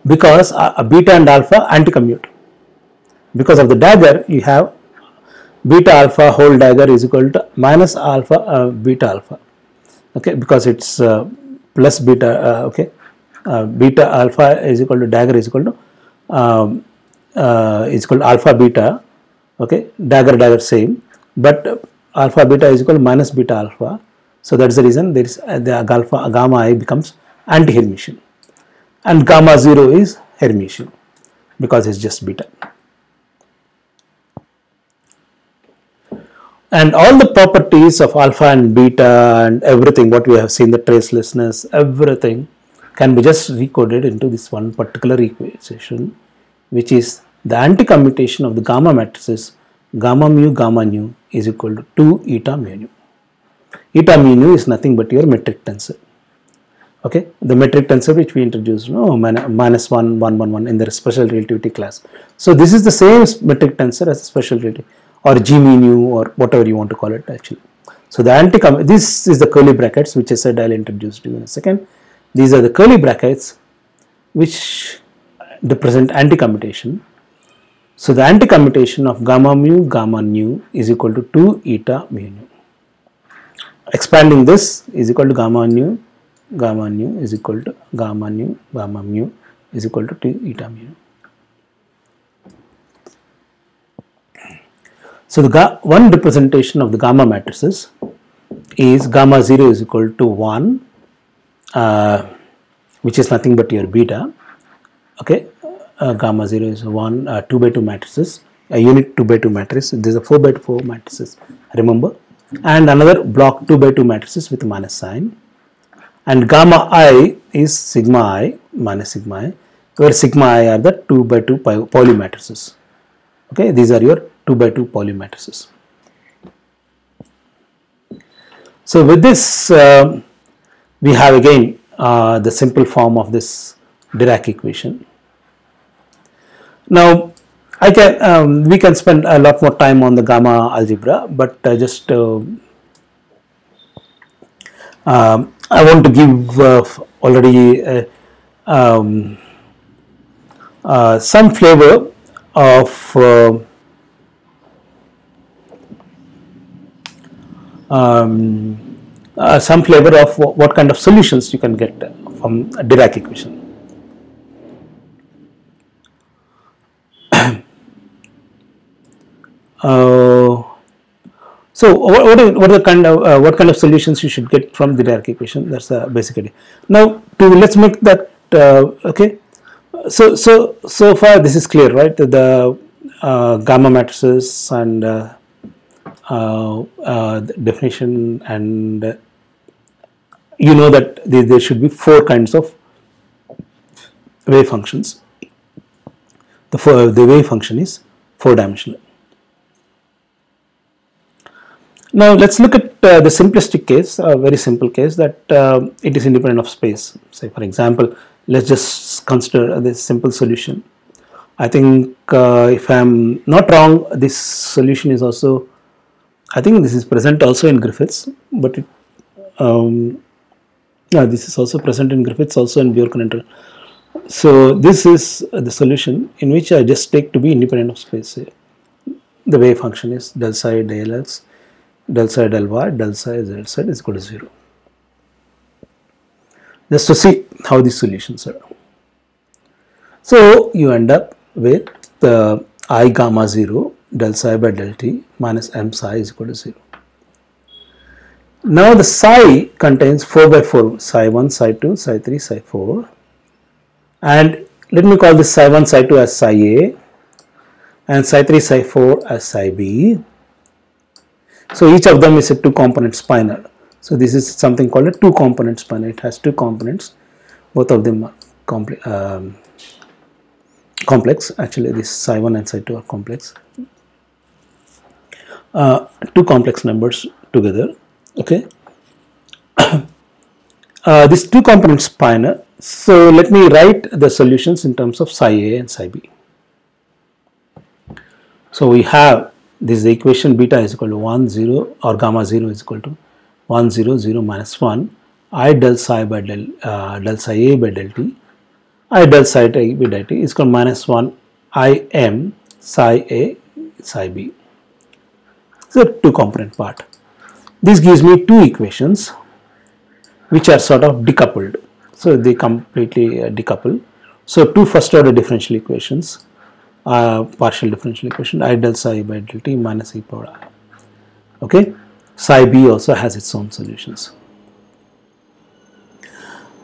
because beta and alpha anti-commute. Because of the dagger, you have beta alpha whole dagger is equal to minus alpha beta alpha. Okay, because it's plus beta. Okay, beta alpha is equal to dagger is equal to alpha beta. Okay, dagger same, but alpha beta is equal to minus beta alpha. So that's the reason there is the gamma I becomes anti-Hermitian, and gamma 0 is Hermitian because it's just beta. And all the properties of alpha and beta and everything what we have seen, the tracelessness, everything can be just recoded into this one particular equation, which is the anti-commutation of the gamma matrices gamma nu is equal to 2 eta mu nu. Eta mu nu is nothing but your metric tensor. Okay, the metric tensor which we introduced, minus 1, 1, 1, 1 in the special relativity class. So this is the same metric tensor as special relativity, or G mu nu, or whatever you want to call it actually. So the this is the curly brackets which I said I'll introduce to you in a second. These are the curly brackets which represent anti-commutation. So the anti-commutation of gamma nu is equal to 2 eta mu nu. Expanding this is equal to gamma nu is equal to gamma mu is equal to 2 eta mu nu. So the one representation of the gamma matrices is gamma 0 is equal to 1, which is nothing but your beta. Okay, gamma 0 is 1, 2 by 2 matrices, a unit 2 by 2 matrix. This is a 4 by 4 matrices, remember, and another block 2 by 2 matrices with minus sign. And gamma I is sigma I minus sigma I, where sigma I are the 2 by 2 Pauli matrices. Okay, these are your 2 by 2 Pauli matrices. So with this, we have again the simple form of this Dirac equation. Now, we can spend a lot more time on the gamma algebra, but I want to give already some flavor of what kind of solutions you can get from a Dirac equation. So what are the kind of solutions you should get from the Dirac equation? That's the basic idea. Now let's make that okay. So far this is clear, right? The gamma matrices and the definition, and you know that there should be 4 kinds of wave functions. The wave function is 4-dimensional. Now let's look at the simplistic case, a very simple case that it is independent of space. Say for example, let's just consider this simple solution. I think if I am not wrong, this solution is also, I think this is present also in Griffiths, but this is also present in Griffiths, also in Bjork. So this is the solution in which I just take to be independent of space. The wave function is del psi del x, del psi del y, del psi z z is equal to 0. Just to see how these solutions are. So you end up with the I gamma 0 del psi by del t minus m psi is equal to 0. Now the psi contains 4 by 4, psi 1, psi 2, psi 3, psi 4, and let me call this psi 1, psi 2 as psi a and psi 3, psi 4 as psi b. So each of them is a 2-component spinor. So this is something called a 2-component spinor. It has 2 components, both of them are complex. Actually this psi 1 and psi 2 are complex. 2 complex numbers together. Okay. This 2-component spinor. So let me write the solutions in terms of psi a and psi b. So we have this equation beta is equal to 1 0 or gamma 0 is equal to 1 0 0 minus 1 I del psi by del psi a by del t, I del psi t by del t is equal to minus 1 I m psi a psi b. So 2-component part. This gives me 2 equations which are sort of decoupled. So they completely decouple. So 2 first order differential equations, partial differential equation I del psi by del t minus e power I. Okay, psi b also has its own solutions.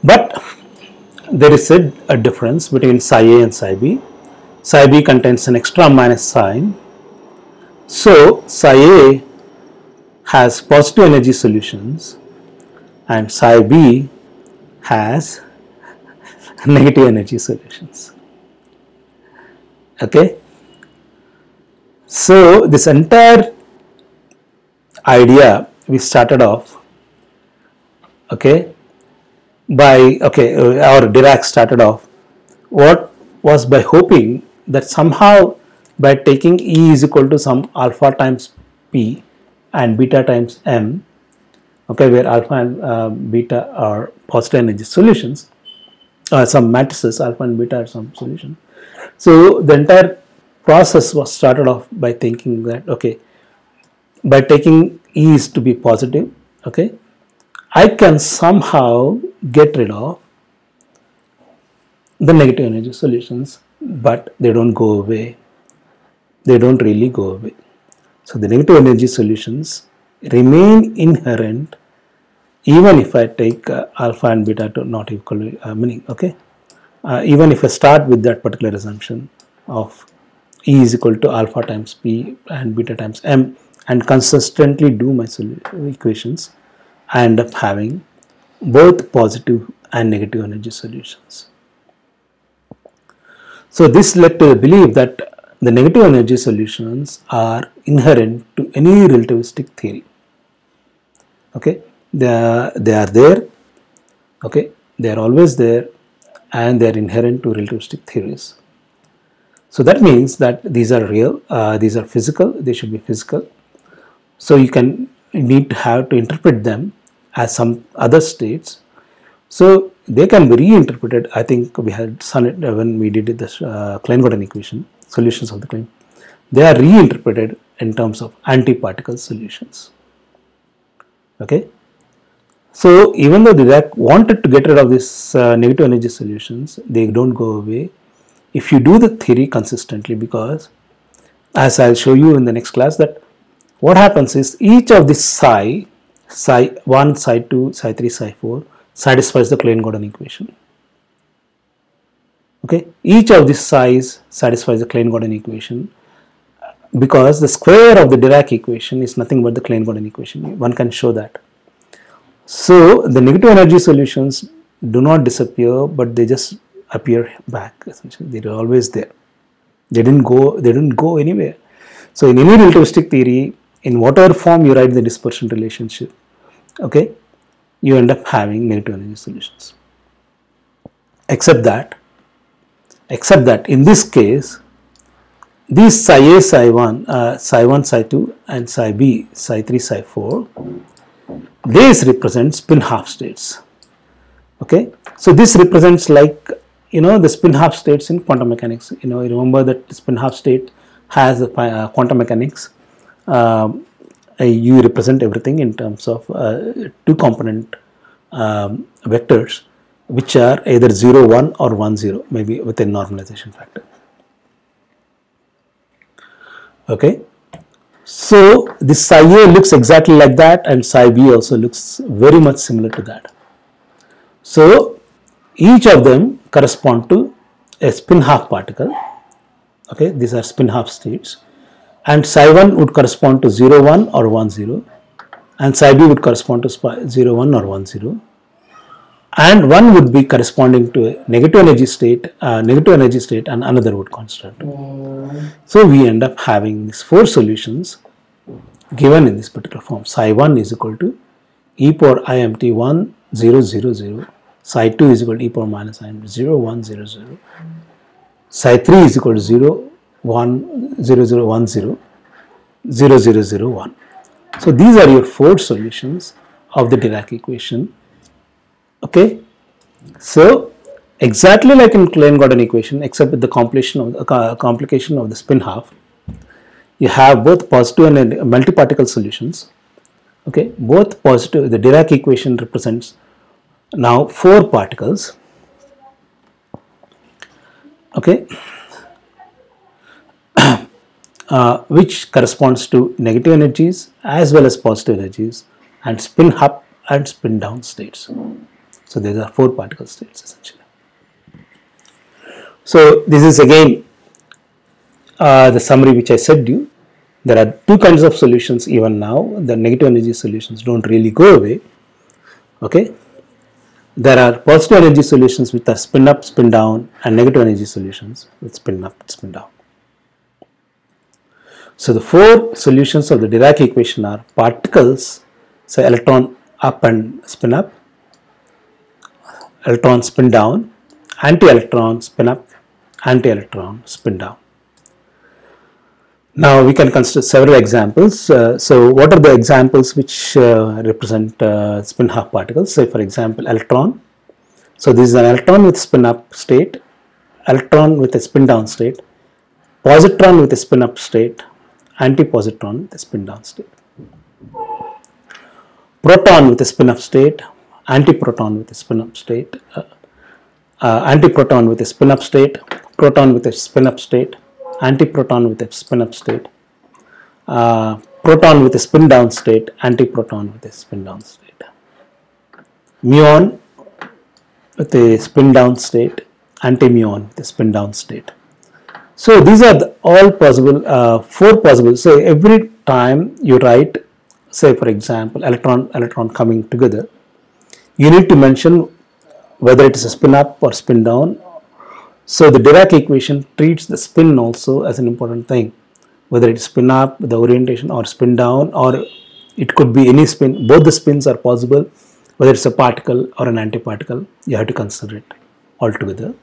But there is a difference between psi a and psi b. Psi b contains an extra minus sign. So psi a has positive energy solutions and psi b has negative energy solutions. Okay. So this entire idea we started off, okay, or Dirac started off, what was by hoping that somehow by taking E is equal to some alpha times P and beta times M, okay, where alpha and beta are positive energy solutions, some matrices, alpha and beta are some solution. So the entire process was started off by thinking that, okay, by taking E is to be positive, okay, I can somehow get rid of the negative energy solutions, but they don't go away. They don't really go away. So the negative energy solutions remain inherent even if I take alpha and beta to not equal meaning, okay. Even if I start with that particular assumption of E is equal to alpha times P and beta times M and consistently do my equations, I end up having both positive and negative energy solutions. So this led to the belief that the negative energy solutions are inherent to any relativistic theory. Okay, they are there. Okay, they are always there, and they are inherent to relativistic theories. So that means that these are real, these are physical, they should be physical. So you need to have to interpret them as some other states. So they can be reinterpreted. I think we had seen it when we did this Klein-Gordon equation, solutions of the Klein. They are reinterpreted in terms of antiparticle solutions. Okay. So even though Dirac wanted to get rid of these negative energy solutions, they don't go away if you do the theory consistently, because as I'll show you in the next class, that what happens is each of this psi 1, psi 2, psi 3, psi 4 satisfies the Klein-Gordon equation. Okay, each of these psi's satisfies the Klein-Gordon equation because the square of the Dirac equation is nothing but the Klein-Gordon equation. One can show that. So the negative energy solutions do not disappear, but they just appear back. Essentially, they are always there. They didn't go anywhere. So in any relativistic theory, in whatever form you write the dispersion relationship, okay, you end up having negative energy solutions. Except that in this case, these psi A, psi 1, psi 2 and psi B, psi 3, psi 4, these represent spin half states. Okay, so this represents, like, the spin half states in quantum mechanics. You remember that the spin half state has a quantum mechanics. You represent everything in terms of two component vectors, which are either 0, 1 or 1, 0, maybe with a normalization factor. Okay, so this psi A looks exactly like that, and psi B also looks very much similar to that. So each of them correspond to a spin half particle. Okay, these are spin half states, and psi 1 would correspond to 0, 1 or 1, 0, and psi B would correspond to 0, 1 or 1, 0, and one would be corresponding to a negative energy state, and another would constant. So we end up having these four solutions given in this particular form. Psi 1 is equal to e power IMT 1, 0, 0, 0. Psi 2 is equal to e power minus IMT 0, 1, 0, 0. Psi 3 is equal to 0, 1, 0, 0, 1, 0, 0, 0, 0, 1. So these are your four solutions of the Dirac equation. Okay, so exactly like in Klein-Gordon equation, except with the complication of the spin half, you have both positive and multi-particle solutions. Okay, both positive. The Dirac equation represents now 4 particles. Okay, which corresponds to negative energies as well as positive energies, and spin up and spin down states. So these are 4 particle states essentially. So this is again the summary which I said to you. There are two kinds of solutions even now. The negative energy solutions don't really go away. Okay. There are positive energy solutions which are spin up, spin down, and negative energy solutions with spin up, spin down. So the four solutions of the Dirac equation are particles, so electron up and spin up, electron spin down, anti-electron spin up, anti-electron spin down. Now we can consider several examples. So what are the examples which represent spin half particles? Say for example electron. So this is an electron with spin up state, electron with a spin down state, positron with a spin up state, antipositron with a spin down state, proton with a spin up state, antiproton with a spin up state, antiproton with a spin up state, proton with a spin up state, antiproton with a spin up state, proton with a spin down state, antiproton with a spin down state, muon with a spin down state, anti-muon with a spin down state. So these are all possible, four possible. So every time you write, say for example, electron coming together, you need to mention whether it is a spin up or spin down. So the Dirac equation treats the spin also as an important thing, whether it is spin up, the orientation, or spin down, or it could be any spin. Both the spins are possible, whether it's a particle or an antiparticle. You have to consider it altogether.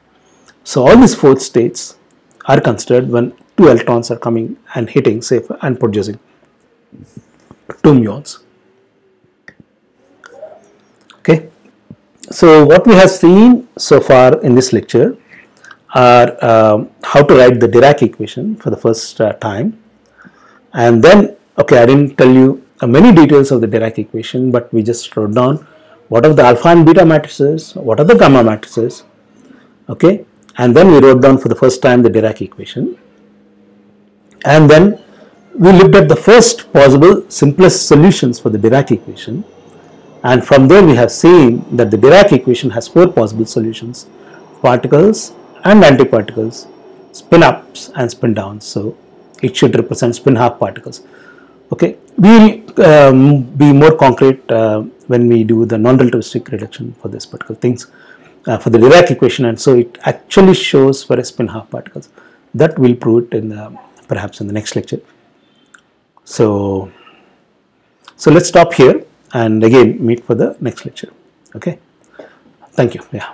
So all these four states are considered when two electrons are coming and hitting, say, and producing two muons. Okay. So what we have seen so far in this lecture are how to write the Dirac equation for the first time, and then I didn't tell you many details of the Dirac equation, but we just wrote down what are the alpha and beta matrices, what are the gamma matrices, okay, and then we wrote down for the first time the Dirac equation, and then we looked at the first possible simplest solutions for the Dirac equation, and from there we have seen that the Dirac equation has four possible solutions: particles and antiparticles, spin ups and spin downs. So it should represent spin half particles. Okay, we will be more concrete when we do the non-relativistic reduction for this particular things for the Dirac equation, and so it actually shows for a spin half particles. That we'll prove it in perhaps in the next lecture. So let's stop here and again meet for the next lecture. Okay, thank you. Yeah.